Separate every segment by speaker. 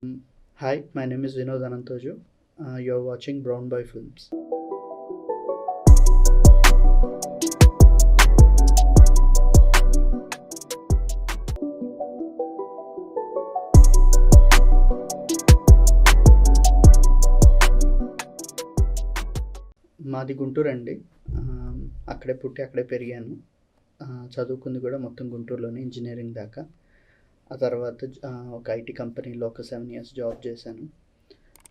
Speaker 1: Hi, my name is Vinod Anantoju. You're watching Brown Boy Films. మాది గుంటూరు అండి. అక్కడే పుట్టి అక్కడే పెరిగాను. చదువుకుంది కూడా మొత్తం గుంటూరులోనే ఇంజినీరింగ్ దాకా. ఆ తర్వాత ఒక ఐటీ కంపెనీలో ఒక 7 years జాబ్ చేశాను.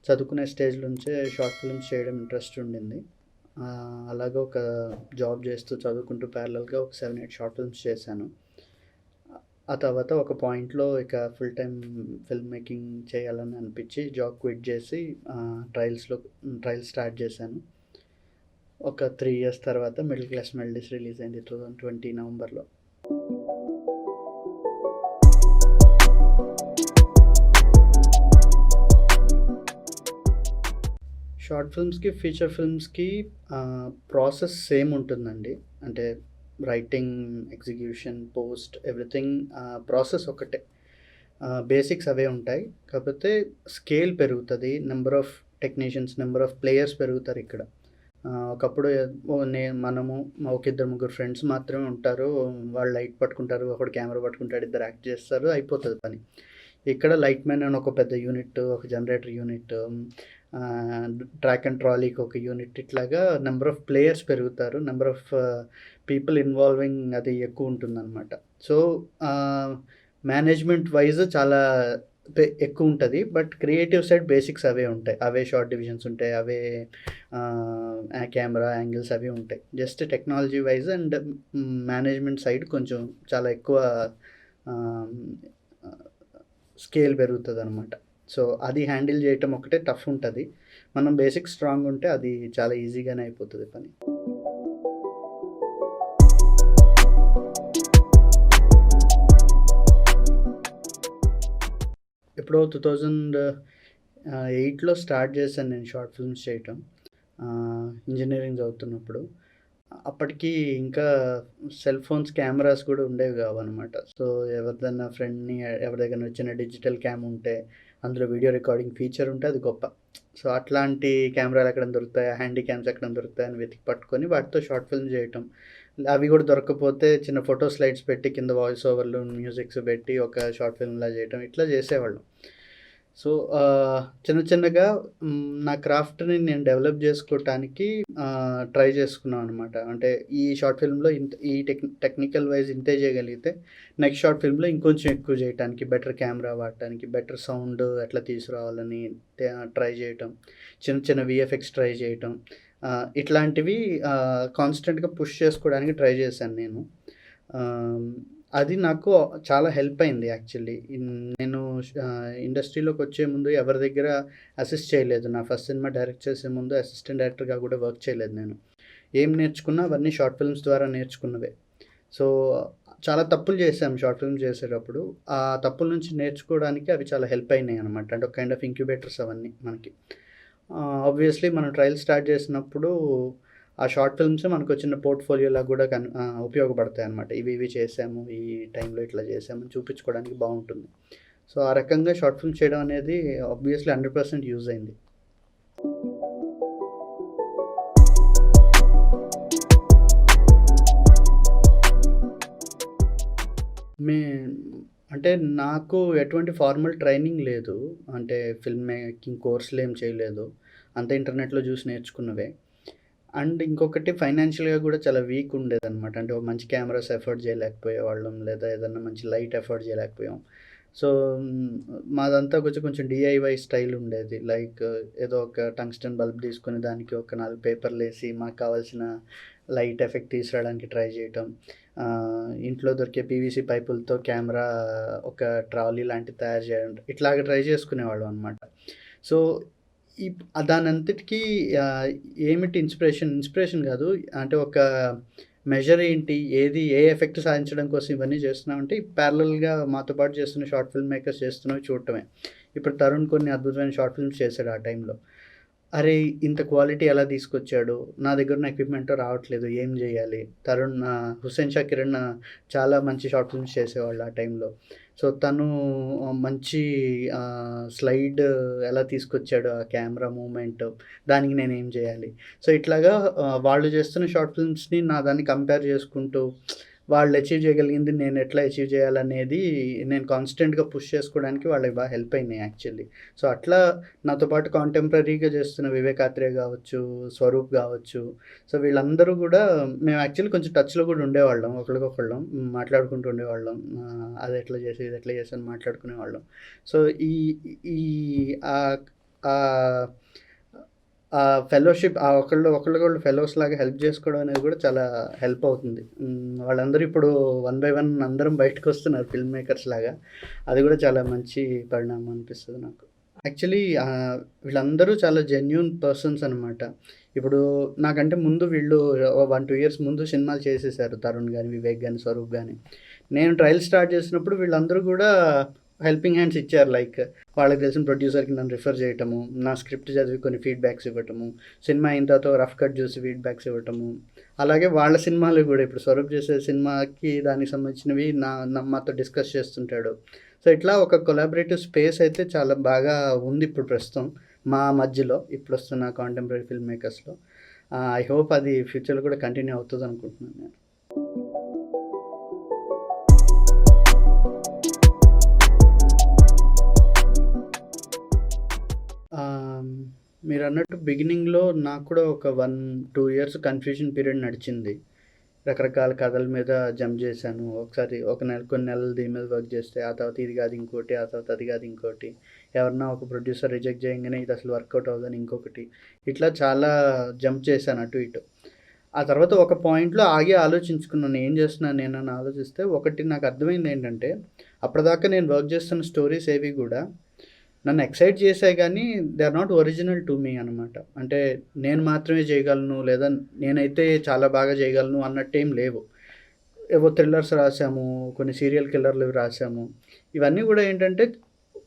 Speaker 1: చదువుకునే స్టేజ్ నుంచే షార్ట్ ఫిల్మ్స్ చేయడం ఇంట్రెస్ట్ ఉండింది. అలాగే ఒక జాబ్ చేస్తూ చదువుకుంటూ ప్యారలల్గా ఒక 7-8 షార్ట్ ఫిల్మ్స్ చేశాను. ఆ తర్వాత ఒక పాయింట్లో ఇక ఫుల్ టైం ఫిల్మ్ మేకింగ్ చేయాలని అనిపించి జాబ్ క్విట్ చేసి ట్రయల్స్ స్టార్ట్ చేశాను. ఒక 3 years తర్వాత మిడిల్ క్లాస్ మెలడీస్ రిలీజ్ అయింది 2020 నవంబర్లో. షార్ట్ ఫిల్మ్స్కి ఫీచర్ ఫిల్మ్స్కి ప్రాసెస్ సేమ్ ఉంటుందండి. అంటే writing, execution, post, everything process ఒకటే. బేసిక్స్ అవే ఉంటాయి. కాకపోతే స్కేల్ పెరుగుతుంది, number of technicians, number of players పెరుగుతారు ఇక్కడ. ఒకప్పుడు మనము ఒక 2-3 ఫ్రెండ్స్ మాత్రమే ఉంటారు. వాళ్ళు లైట్ పట్టుకుంటారు, ఒకడు కెమెరా పట్టుకుంటాడు, ఇద్దరు యాక్ట్ చేస్తారు, అయిపోతుంది పని. ఇక్కడ లైట్ మ్యాన్ అని ఒక పెద్ద యూనిట్, ఒక జనరేటర్ యూనిట్, ట్రాక్ అండ్ ట్రాలీకి ఒక యూనిట్, ఇట్లాగా నెంబర్ ఆఫ్ ప్లేయర్స్ పెరుగుతారు, నెంబర్ ఆఫ్ పీపుల్ ఇన్వాల్వింగ్ అది ఎక్కువ ఉంటుందన్నమాట. సో మేనేజ్మెంట్ వైజ్ చాలా ఎక్కువ ఉంటుంది. బట్ క్రియేటివ్ సైడ్ బేసిక్స్ అవే ఉంటాయి. అవే షార్ట్ డివిజన్స్ ఉంటాయి, అవే కెమెరా యాంగిల్స్ అవి ఉంటాయి. Just technology wise and management side కొంచెం చాలా ఎక్కువ స్కేల్ పెరుగుతుంది అనమాట. సో అది హ్యాండిల్ చేయటం ఒకటే టఫ్ ఉంటుంది. మనం బేసిక్ స్ట్రాంగ్ ఉంటే అది చాలా ఈజీగానే అయిపోతుంది పని. ఎప్పుడో 2008లో స్టార్ట్ చేశాను నేను షార్ట్ ఫిల్మ్స్ చేయటం, ఇంజనీరింగ్ చదువుతున్నప్పుడు. అప్పటికి ఇంకా సెల్ ఫోన్స్ కెమెరాస్ కూడా ఉండేవి కావన్నమాట. సో ఎవరిదైనా ఫ్రెండ్ని ఎవరి దగ్గర వచ్చిన డిజిటల్ క్యామ్ ఉంటే అందులో వీడియో రికార్డింగ్ ఫీచర్ ఉంటే అది గొప్ప. సో అట్లాంటి కెమెరాలు ఎక్కడ దొరుకుతాయి, హ్యాండీ క్యామ్స్ ఎక్కడ దొరుకుతాయి అని వెతికి పట్టుకొని వాటితో షార్ట్ ఫిల్మ్ చేయటం. అవి కూడా దొరకకపోతే చిన్న ఫోటో స్లైడ్స్ పెట్టి కింద వాయిస్ ఓవర్లు, మ్యూజిక్స్ పెట్టి ఒక షార్ట్ ఫిల్మ్లా చేయటం, ఇట్లా చేసేవాళ్ళం. సో చిన్న చిన్నగా నా క్రాఫ్ట్ని నేను డెవలప్ చేసుకోవటానికి ట్రై చేసుకున్నాను అనమాట. అంటే ఈ షార్ట్ ఫిల్మ్లో ఈ టెక్నికల్ వైజ్ ఇంతే చేయగలిగితే నెక్స్ట్ షార్ట్ ఫిల్మ్లో ఇంకొంచెం ఎక్కువ చేయడానికి, బెటర్ కెమెరా వాడటానికి, బెటర్ సౌండ్ ఎట్లా తీసుకురావాలని ట్రై చేయటం, చిన్న చిన్న విఎఫ్ఎక్స్ ట్రై చేయటం, ఇట్లాంటివి కాన్స్టెంట్గా పుష్ చేసుకోవడానికి ట్రై చేశాను నేను. అది నాకు చాలా హెల్ప్ అయింది యాక్చువల్లీ. నేను ఇండస్ట్రీలోకి వచ్చే ముందు ఎవరి దగ్గర అసిస్ట్ చేయలేదు. నా ఫస్ట్ సినిమా డైరెక్ట్ చేసే ముందు అసిస్టెంట్ డైరెక్టర్గా కూడా వర్క్ చేయలేదు నేను. ఏం నేర్చుకున్నా అవన్నీ షార్ట్ ఫిల్మ్స్ ద్వారా నేర్చుకున్నవే. సో చాలా తప్పులు చేశాం షార్ట్ ఫిల్మ్ చేసేటప్పుడు. ఆ తప్పుల నుంచి నేర్చుకోవడానికి అవి చాలా హెల్ప్ అయినాయి అనమాట. అంటే ఒక కైండ్ ఆఫ్ ఇంక్యుబేటర్స్ అవన్నీ మనకి. ఆబ్వియస్లీ మనం ట్రయల్ స్టార్ట్ చేసినప్పుడు ఆ షార్ట్ ఫిల్మ్స్ మనకు వచ్చిన పోర్ట్ఫోలియోలా కూడా ఉపయోగపడతాయి అనమాట. ఇవి చేసాము, ఈ టైంలో ఇట్లా చేసామని చూపించుకోవడానికి బాగుంటుంది. సో ఆ రకంగా షార్ట్ ఫిల్మ్ చేయడం అనేది ఆబ్వియస్లీ 100% యూజ్ అయింది. అంటే నాకు ఎటువంటి ఫార్మల్ ట్రైనింగ్ లేదు. అంటే ఫిల్మ్ మేకింగ్ కోర్సులు ఏం చేయలేదు. అంతా ఇంటర్నెట్లో చూసి నేర్చుకున్నవే. అండ్ ఇంకొకటి ఫైనాన్షియల్గా కూడా చాలా వీక్ ఉండేదన్నమాట. అంటే ఒక మంచి కెమెరాస్ ఎఫర్ట్ చేయలేకపోయేవాళ్ళం, లేదా ఏదన్నా మంచి లైట్ ఎఫర్ట్ చేయలేకపోయాం. సో మాదంతా కొంచెం డిఐవై స్టైల్ ఉండేది. లైక్ ఏదో ఒక టంగ్స్టన్ బల్బ్ తీసుకొని దానికి ఒక 4 పేపర్లు వేసి మాకు కావాల్సిన లైట్ ఎఫెక్ట్ తీసుకురావడానికి ట్రై చేయటం, ఇంట్లో దొరికే పీవీసీ పైపులతో కెమెరా ఒక ట్రాలీ లాంటివి తయారు చేయడం, ఇట్లాగ ట్రై చేసుకునేవాళ్ళం అనమాట. సో దానంతటికీ ఏమిటి ఇన్స్పిరేషన్ కాదు, అంటే ఒక మెజర్ ఏంటి, ఏ ఎఫెక్ట్ సాధించడం కోసం ఇవన్నీ చేస్తున్నామంటే ప్యారలల్గా మాతో పాటు చేస్తున్న షార్ట్ ఫిల్మ్ మేకర్స్ చేస్తున్నవి చూడటమే. ఇప్పుడు తరుణ్ కొన్ని అద్భుతమైన షార్ట్ ఫిల్మ్స్ చేశాడు ఆ టైంలో. అరే! ఇంత క్వాలిటీ ఎలా తీసుకొచ్చాడు? నా దగ్గరున్న ఎక్విప్‌మెంట్‌తో రావట్లేదు. ఏం జేయాలి? హుస్సేన్ షా కిరణ్ చాలా మంచి షార్ట్ ఫిల్మ్స్ చేసేవాళ్ళు ఆ టైంలో. సో, తను మంచి స్లైడ్ ఎలా తీసుకొచ్చాడు ఆ కెమెరా మూవ్‌మెంట్, దానికి నేనేం జేయాలి? సో, ఇట్లాగా వాళ్ళు చేస్తున్న షార్ట్ ఫిల్మ్స్‌ని నా దాన్ని కంపేర్ చేసుకుంటూ, వాళ్ళు అచీవ్ చేయగలిగింది నేను ఎట్లా అచీవ్ చేయాలనేది నేను కాన్స్టెంట్‌గా పుష్ చేసుకోవడానికి వాళ్ళకి బాగా హెల్ప్ అయినాయి యాక్చువల్లీ. సో, అట్లా నాతో పాటు కాంటెంపరరీగా చేస్తున్న వివేక్ ఆత్రేయ గావచ్చు, స్వరూప్ గావచ్చు, సో, వీళ్ళందరూ గూడా మేము యాక్చువల్లీ కొంచెం టచ్‌లో గూడా ఉండేవాళ్ళం. ఒకళ్ళకొకళ్ళం మాట్లాడుకుంటూ ఉండేవాళ్ళం. అదెట్లా చేసావు, ఇదెట్లా చేసావు అని మాట్లాడుకునేవాళ్ళం. సో, ఈ ఈ ఆహ్, ఆహ్, ఆ ఫెలోషిప్ ఒకళ్ళకొకళ్ళు ఫెలోస్‌లాగా హెల్ప్ జేసుకోవడం అనేది గూడా చాలా హెల్ప్ అవుతుంది. వాళ్ళందరూ ఇప్పుడు వన్ బై వన్ అందరం బయటకొస్తున్నారు ఫిల్మ్ మేకర్స్ లాగా. అది గూడా చాలా మంచి పరిణామం అనిపిస్తది నాకు. యాక్చువల్లీ వీళ్ళందరూ చాలా జెన్యూన్ పర్సన్స్ అనమాట. ఇప్పుడు నాకంటే ముందు వీళ్ళు 1, 2 ఇయర్స్ ముందు సినిమాలు చేసేసారు. తరుణ్ గాని, వివేక్ గాని, స్వరూప్ గాని. నేను ట్రయల్ స్టార్ట్ చేసినప్పుడు వీళ్ళందరూ గూడా హెల్పింగ్ హ్యాండ్స్ ఇచ్చారు. లైక్ వాళ్ళకి తెలిసిన ప్రొడ్యూసర్‌కి నన్ను రిఫర్ చేయటము, నా స్క్రిప్ట్ చదివి కొన్ని ఫీడ్‌బ్యాక్స్ ఇవ్వటము, సినిమా అయిన తర్వాత రఫ్ కట్ చూసి ఫీడ్‌బ్యాక్స్ ఇవ్వటము. అలాగే వాళ్ళ సినిమాలు గూడా ఇప్పుడు స్వరూప్ చేసే సినిమాకి దానికి సంబంధించినవి మాతో డిస్కస్ చేస్తుంటాడు. సో, ఇట్లా ఒక కొలాబరేటివ్ స్పేస్ అయితే చాలా బాగా ఉంది ఇప్పుడు ప్రస్తుతం మా మధ్యలో. ఇప్పుడొస్తున్న కాంటెంపరరీ ఫిల్మ్ మేకర్స్‌లో. ఐ హోప్ అది ఫ్యూచర్‌లో కూడా కంటిన్యూ అవుతదనుకుంటున్నాను నేను. ఆహ్, మీరన్నట్టు బిగినింగ్‌లో నాకు కూడా ఒక 1, 2 ఇయర్స్ కన్‌ఫ్యూజన్ పీరియడ్ నడిచింది. రకరకాల కథల మీద జంప్ చేశాను. ఒకసారి ఒక నెల కొన్ని నెలలు దీని మీద వర్క్ చేస్తే, ఆ తర్వాత ఇది కాదు ఇంకోటి, ఆ తర్వాత అది కాదు ఇంకోటి. ఎవరన్నా ఒక ప్రొడ్యూసర్ రిజెక్ట్ చేయంగానే ఇది అసలు వర్కౌట్ అవ్వదని ఇంకొకటి. ఇట్లా చాలా జంప్ చేశాను అటు ఇటు. ఆ తర్వాత ఒక పాయింట్‌లో ఆగి ఆలోచించుకున్నాను. ఏం చేస్తున్నాను నేనని ఆలోచిస్తే, ఒకటి నాకు అర్థమైందేంటంటే, అప్పటిదాకా నేను వర్క్ చేస్తున్న స్టోరీస్ ఏవి కూడా నన్ను ఎక్సైట్ చేసాయి గానీ, they are not original to me అనమాట. అంటే నేను మాత్రమే చేయగలను, లేదా నేనైతే చాలా బాగా చేయగలను అన్నట్టేం లేవు. ఏవో థ్రిల్లర్స్ రాసాము, కొన్ని సీరియల్ కిల్లర్‌లవి రాసాము. ఇవన్నీ గూడా ఏంటంటే,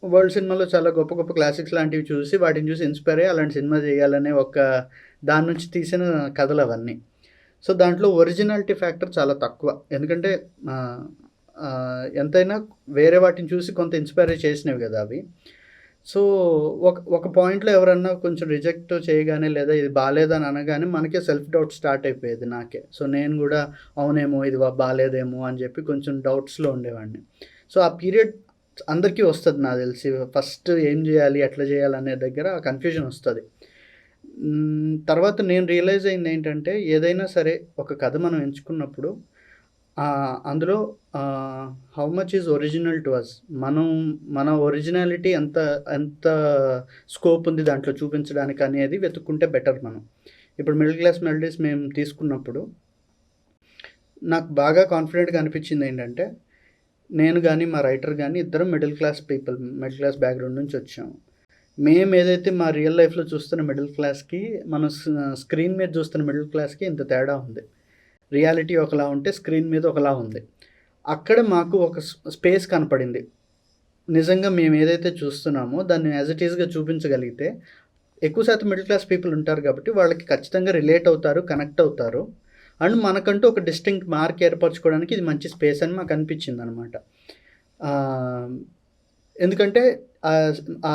Speaker 1: వరల్డ్ సినిమాలో చాలా గొప్ప గొప్ప క్లాసిక్స్ లాంటివి చూసి, వాటిని చూసి ఇన్‌స్పైర్ అయ్యి అలాంటి సినిమా చేయాలనే ఒక దాని నుంచి తీసిన కథలవన్నీ. సో, దాంట్లో ఒరిజినాలిటీ ఫ్యాక్టర్ చాలా తక్కువ. ఎందుకంటే ఆహ్, ఎంతైనా వేరే వాటిని చూసి కొంత ఇన్‌స్పైర్ అయ్యి చేసినవి గదా అవి. సో, ఒక పాయింట్‌లో ఎవరన్నా కొంచెం రిజెక్ట్ చేయగానే, లేదా ఇది బాలేదని అనగానే మనకే సెల్ఫ్ డౌట్ స్టార్ట్ అయిపోయేది నాకే. సో, నేను గూడా అవునేమో ఇది బాలేదేమో అని జెప్పి కొంచెం డౌట్స్‌లో ఉండేవాడిని. సో, ఆ పీరియడ్ అందరికీ వస్తది నాకు తెలిసి. ఫస్ట్ ఏం జేయాలి, ఎట్లా జేయాలనే దగ్గర కన్‌ఫ్యూజన్ వస్తది. తర్వాత నేను రియలైజ్ అయిందేంటంటే, ఏదైనా సరే ఒక కథ మనం ఎంచుకున్నప్పుడు అందులో how much is original to us. మన ఒరిజినాలిటీ ఎంత ఎంత స్కోప్ ఉంది దాంట్లో చూపించడానికి అనేది వెతుక్కుంటే బెటర్ మనం. ఇప్పుడు మిడిల్ క్లాస్ మెలోడీస్ మేము తీసుకున్నప్పుడు, నాకు బాగా కాన్ఫిడెంట్‌గా అనిపించిందేంటంటే, నేను గాని, మా రైటర్ గాని ఇద్దరం middle class people. Middle class background నుంచి వచ్చాము. మేమేదైతే మా రియల్ లైఫ్‌లో చూస్తున్న మిడిల్ క్లాస్‌కి, మనం స్క్రీన్ మీద చూస్తున్న మిడిల్ క్లాస్‌కి ఇంత తేడా ఉంది. రియాలిటీ ఒకలా ఉంటే స్క్రీన్ మీద ఒకలా ఉంది. అక్కడ మాకు ఒక స్పేస్ కనపడింది. నిజంగా మేమేదైతే చూస్తున్నామో దాన్ని యాజ్ ఇట్ ఈస్‌గా చూపించగలిగితే, ఎక్కువ శాతం మిడిల్ క్లాస్ పీపుల్ ఉంటారు కాబట్టి వాళ్ళకి ఖచ్చితంగా రిలేట్ అవుతారు, కనెక్ట్ అవుతారు. అండ్ మనకంటూ ఒక డిస్టింక్ట్ మార్క్ ఏర్పరచుకోవడానికి ఇది మంచి స్పేస్ అని మాకనిపించిందనమాట. ఆహ్, ఎందుకంటే ఆ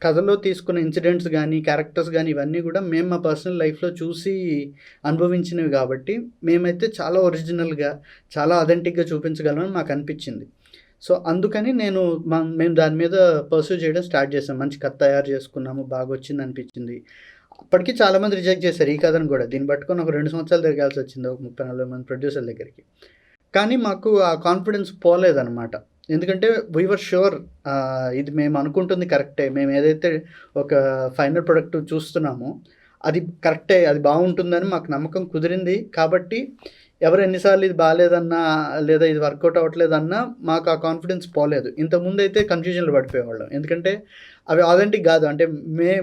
Speaker 1: కథలో తీసుకున్న ఇన్సిడెంట్స్ గానీ, క్యారెక్టర్స్ గానీ ఇవన్నీ గూడా మేము మా పర్సనల్ లైఫ్‌లో చూసి అనుభవించినవి గాబట్టి, మేమైతే చాలా ఒరిజినల్‌గా, చాలా అథెంటిక్‌గా చూపించగలమని మాకనిపించింది. సో, అందుకని మేము దాని మీద పర్స్యూ చేయడం స్టార్ట్ చేసాం. మంచి కథ తయారు చేసుకున్నాము, బాగొచ్చిందనిపించింది. అప్పటికి చాలామంది రిజెక్ట్ చేశారు ఈ కథను గూడా. దీన్ని పట్టుకొని ఒక 2 సంవత్సరాలు తిరగాల్సొచ్చింది. ఒక 30, 40 మంది ప్రొడ్యూసర్ల దగ్గరికి. కానీ మాకు ఆ కాన్ఫిడెన్స్ పోలేదనమాట. ఎందుకంటే వి వర్ ష్యూర్ ఇది మేము అనుకుంటుంది కరెక్టే. మేమేదైతే ఒక ఫైనల్ ప్రొడక్ట్ చూస్తున్నామో అది కరెక్టే. అది బావుంటుందని మాకు నమ్మకం కుదిరింది. కాబట్టి ఎవరు ఎన్ని సార్లు ఇది బాలేదన్నా, లేదా ఇది వర్కౌట్ అవ్వట్లేదన్నా మాకు ఆ కాన్ఫిడెన్స్ పోలేదు. ఇంతకుముందైతే కన్‌ఫ్యూజన్‌లో పడిపోయేవాళ్ళం. ఎందుకంటే అవి ఆథెంటిక్ గాదు. అంటే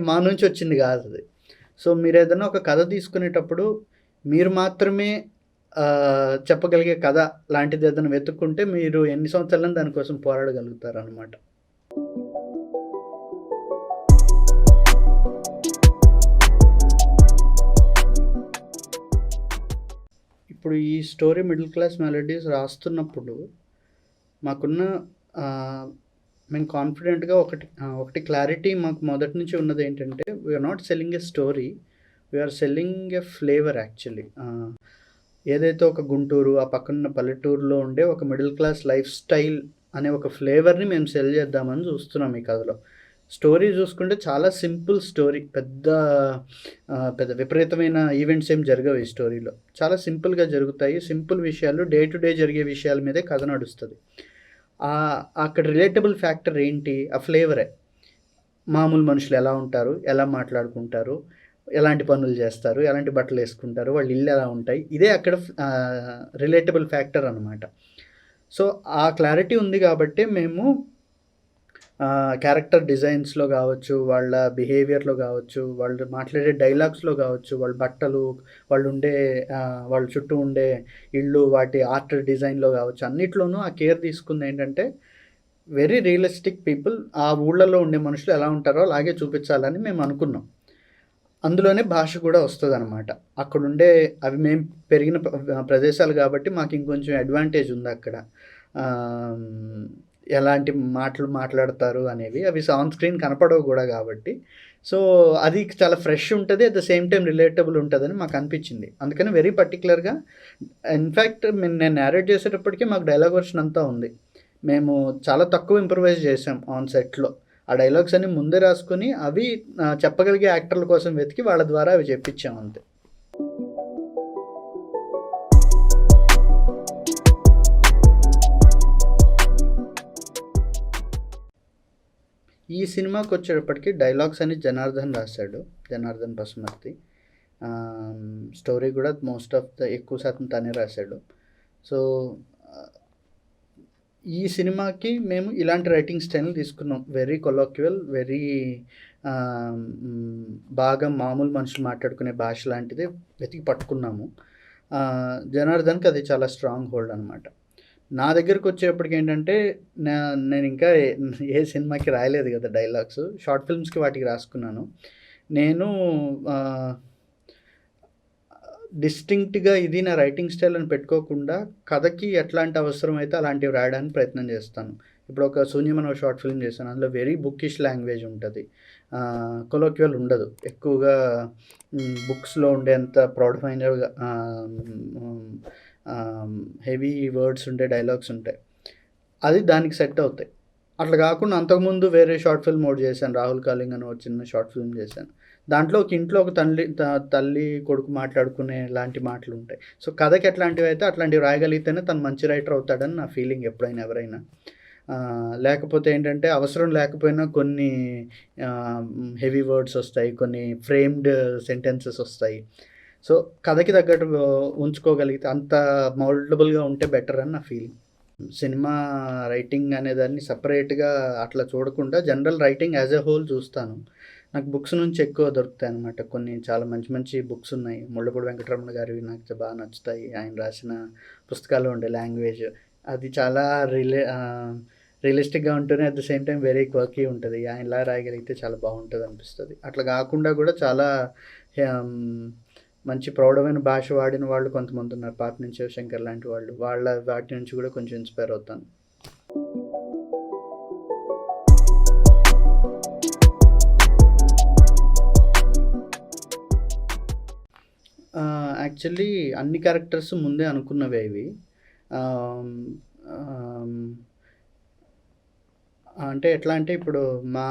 Speaker 1: మా నుంచి వచ్చింది గాదది. సో, మీరేదన్నా ఒక కథ తీసుకునేటప్పుడు మీరు మాత్రమే చెప్పగలిగే కథ లాంటిదేదైనా వెతుక్కుంటే మీరు ఎన్ని సంవత్సరాలైనా దానికోసం పోరాడగలుగుతారనమాట. ఇప్పుడు ఈ స్టోరీ 'మిడిల్ క్లాస్ మెలోడీస్' రాస్తున్నప్పుడు మాకున్న ఆహ్, మేము కాన్ఫిడెంట్‌గా ఒకటి క్లారిటీ మాకు మొదటి నుంచి ఉన్నదేంటంటే, we're not selling a story. We're selling a flavour actually. ఏదైతే ఒక గుంటూరు, ఆ పక్కనున్న పల్లెటూరులో ఉండే ఒక మిడిల్ క్లాస్ లైఫ్ స్టైల్ అనే ఒక ఫ్లేవర్‌ని మేము సెల్ చేద్దామని చూస్తున్నాం ఈ కథలో. స్టోరీ చూసుకుంటే చాలా సింపుల్ స్టోరీ. పెద్ద విపరీతమైన ఈవెంట్స్ ఏం జరగవు ఈ స్టోరీలో. చాలా సింపుల్‌గా జరుగుతాయి. సింపుల్ విషయాలు, డే టు డే జరిగే విషయాల మీదే కథ నడుస్తది. అక్కడ రిలేటబుల్ ఫ్యాక్టర్ ఏంటి? ఆ ఫ్లేవరే. మామూలు మనుషులు ఎలా ఉంటారు? ఎలా మాట్లాడుకుంటారు? ఎలాంటి పనులు చేస్తారు? ఎలాంటి బట్టలేసుకుంటారు? వాళ్ళ ఇళ్ళు ఎలా ఉంటాయి? ఇదే అక్కడ రిలేటబుల్ ఫ్యాక్టర్ అనమాట. సో, ఆ క్లారిటీ ఉంది గాబట్టే మేము క్యారెక్టర్ డిజైన్స్‌లో గావచ్చు, వాళ్ళ బిహేవియర్‌లో గావచ్చు, వాళ్ళు మాట్లాడే డైలాగ్స్‌లో గావచ్చు, వాళ్ళ బట్టలు, వాళ్ళ చుట్టూ ఉండే ఇళ్ళు, వాటి ఆర్ట్ డిజైన్‌లో గావచ్చు, అన్నిట్లోనూ ఆ కేర్ తీసుకుందేంటంటే, వెరీ రియలిస్టిక్ పీపుల్. ఆ ఊళ్ళలో ఉండే మనుషులు ఎలా ఉంటారో అలాగే చూపించాలని మేము అనుకున్నాం. అందులోనే భాష కూడా వస్తదనమాట. అక్కడుండే అవి మేము పెరిగిన ప్రదేశాలు గాబట్టి మాకు ఇంకొంచెం అడ్వాంటేజ్ ఉందక్కడ. ఎలాంటి మాటలు మాట్లాడతారు అనేవి. అవి ఆన్ స్క్రీన్ కనపడవు గూడా గాబట్టి. సో, అది చాలా ఫ్రెష్ ఉంటది. At the same time relatable ఉంటదని మాకనిపించింది. అందుకని వెరీ పర్టిక్యులర్‌గా ఇన్‌ఫాక్ట్ నేను నేరేట్ చేసేటప్పటికి మాకు డైలాగ్ వెర్షన్ అంతా ఉంది. మేము చాలా తక్కువ ఇంప్రూవైజ్ చేసాం ఆన్ సెట్‌లో. ఆ డైలాగ్స్ అన్నీ ముందే రాసుకొని అవి చెప్పగలిగే యాక్టర్ల కోసం వెతికి వాళ్ళ ద్వారా అవి చెప్పించాం అంతే. ఈ సినిమాకొచ్చేటప్పటికి డైలాగ్స్ అన్ని జనార్దన్ రాశాడు. జనార్దన్ పసుమర్తి. స్టోరీ కూడా ఎక్కువ శాతం తనే రాశాడు. సో, ఈ సినిమాకి మేము ఇలాంటి రైటింగ్ స్టైల్‌ని తీసుకున్నాం. వెరీ కొలోక్యువల్, బాగా మామూలు మనుషులు మాట్లాడుకునే భాష లాంటిది వెతికి పట్టుకున్నాము. జనార్దన్‌కి అది చాలా స్ట్రాంగ్ హోల్డ్ అనమాట. నా దగ్గరకొచ్చేప్పటికేంటంటే, నేనింకా ఏ సినిమాకి రాయలేదు కదా డైలాగ్స్. షార్ట్ ఫిల్మ్స్‌కి వాటికి రాసుకున్నాను. నేను డిస్టింక్ట్‌గా ఇది నా రైటింగ్ స్టైల్ అని పెట్టుకోకుండా, కథకి ఎట్లాంటి అవసరమైతే అలాంటివి రాయడానికి ప్రయత్నం చేస్తాను. ఇప్పుడు ఒక శూన్యం అనే షార్ట్ ఫిల్మ్ చేశాను. అందులో వెరీ బుక్కిష్ లాంగ్వేజ్ ఉంటది. కొలోక్యువల్ ఉండదు. ఎక్కువగా బుక్స్‌లో ఉండేంత ప్రౌఢమైనవిగా హెవీ వర్డ్స్ ఉండే డైలాగ్స్ ఉంటాయి. అది దానికి సెట్ అవుతాయి. అట్లా కాకుండా అంతకుముందు వేరే షార్ట్ ఫిల్మ్ ఒకటి చేశాను. 'రాహుల్ కాలింగ్' అని ఒక చిన్న షార్ట్ ఫిల్మ్ చేశాను. దాంట్లో ఒక ఇంట్లో ఒక తల్లి, కొడుకు మాట్లాడుకునే లాంటి మాటలుంటాయి. సో, కథకి ఎట్లాంటివైతే అట్లాంటివి రాయగలిగితేనే తను మంచి రైటర్ అవుతాడని నా ఫీలింగ్ ఎప్పుడైనా ఎవరైనా. లేకపోతే ఏంటంటే అవసరం లేకపోయినా కొన్ని హెవీ వర్డ్స్ వస్తాయి. కొన్ని ఫ్రేమ్డ్ సెంటెన్సెస్ వస్తాయి. సో, కథకి తగ్గట్టు ఉంచుకోగలిగితే అంత మౌల్డబుల్‌గా ఉంటే బెటర్ అని నా ఫీలింగ్. సినిమా రైటింగ్ అనేదాన్ని సెపరేట్‌గా అట్లా చూడకుండా general writing as a whole చూస్తాను. నాకు బుక్స్ నుంచి ఎక్కువ దొరుకుతాయనమాట. కొన్ని చాలా మంచి మంచి బుక్స్ ఉన్నాయి. ముళ్ళపూడి వెంకటరమణ గారివి నాకు బాగా నచ్చుతాయి. ఆయన రాసిన పుస్తకాల్లో ఉండే లాంగ్వేజ్ అది చాలా రియలిస్టిక్‌గా ఉంటూనే at the same time very quirky ఉంటది. ఆయనలా రాయగలిగితే చాలా బావుంటదనిపిస్తది. అట్లా కాకుండా కూడా చాలా మంచి ప్రౌఢమైన భాష వాడిన వాళ్ళు కొంతమందున్నారు. పాపినేని శివశంకర్ లాంటి వాళ్ళు. వాటి నుంచి కూడా కొంచెం ఇన్‌స్పైర్ అవుతాను. యాక్చువల్లీ అన్ని క్యారెక్టర్స్ ముందే అనుకున్నవే ఇవి. అంటే ఎట్లా అంటే ఇప్పుడు మా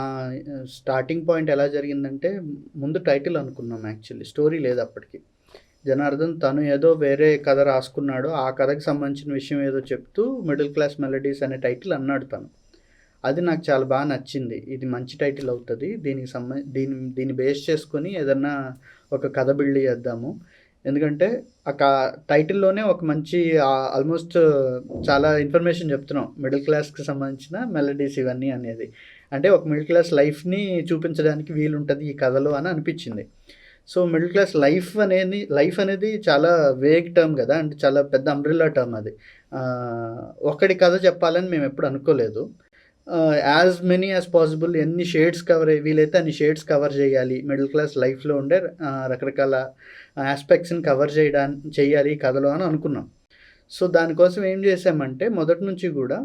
Speaker 1: స్టార్టింగ్ పాయింట్ ఎలా జరిగిందంటే, ముందు టైటిల్ అనుకున్నాం యాక్చువల్లీ. స్టోరీ లేదు అప్పటికి. జనార్దన్ తను ఏదో వేరే కథ రాసుకున్నాడు. ఆ కథకి సంబంధించిన విషయం ఏదో చెప్తూ 'మిడిల్ క్లాస్ మెలోడీస్' అనే టైటిల్ అన్నాడు తను. అది నాకు చాలా బాగా నచ్చింది. ఇది మంచి టైటిల్ అవుతది. దీన్ని బేస్ చేసుకొని ఏదన్నా ఒక కథ బిల్డ్ చేద్దాము. ఎందుకంటే టైటిల్‌లోనే ఒక మంచి ఆల్మోస్ట్ చాలా ఇన్ఫర్మేషన్ చెప్తున్నాం. మిడిల్ క్లాస్‌కి సంబంధించిన మెలోడీస్ ఇవన్నీ అనేది. అంటే ఒక మిడిల్ క్లాస్ లైఫ్‌ని చూపించడానికి వీలుంటది ఈ కథలో అని అనిపించింది. సో, మిడిల్ క్లాస్ లైఫ్ అనేది చాలా వేగ్ టర్మ్ కదా! అంటే చాలా పెద్ద అంబ్రెల్లా టర్మ్ అది. ఒక్కడి కథ చెప్పాలని మేము ఎప్పుడు అనుకోలేదు. యాజ్ మెనీ యాజ్ పాసిబుల్ ఎన్ని షేడ్స్ కవర్ వీలైతే అన్ని షేడ్స్ కవర్ చేయాలి. మిడిల్ క్లాస్ లైఫ్‌లో ఉండే రకరకాల యాస్పెక్ట్స్‌ని కవర్ చేయాలి ఈ కథలో అని అనుకున్నాం. సో, దానికోసం ఏం చేశామంటే మొదటి నుంచి గూడా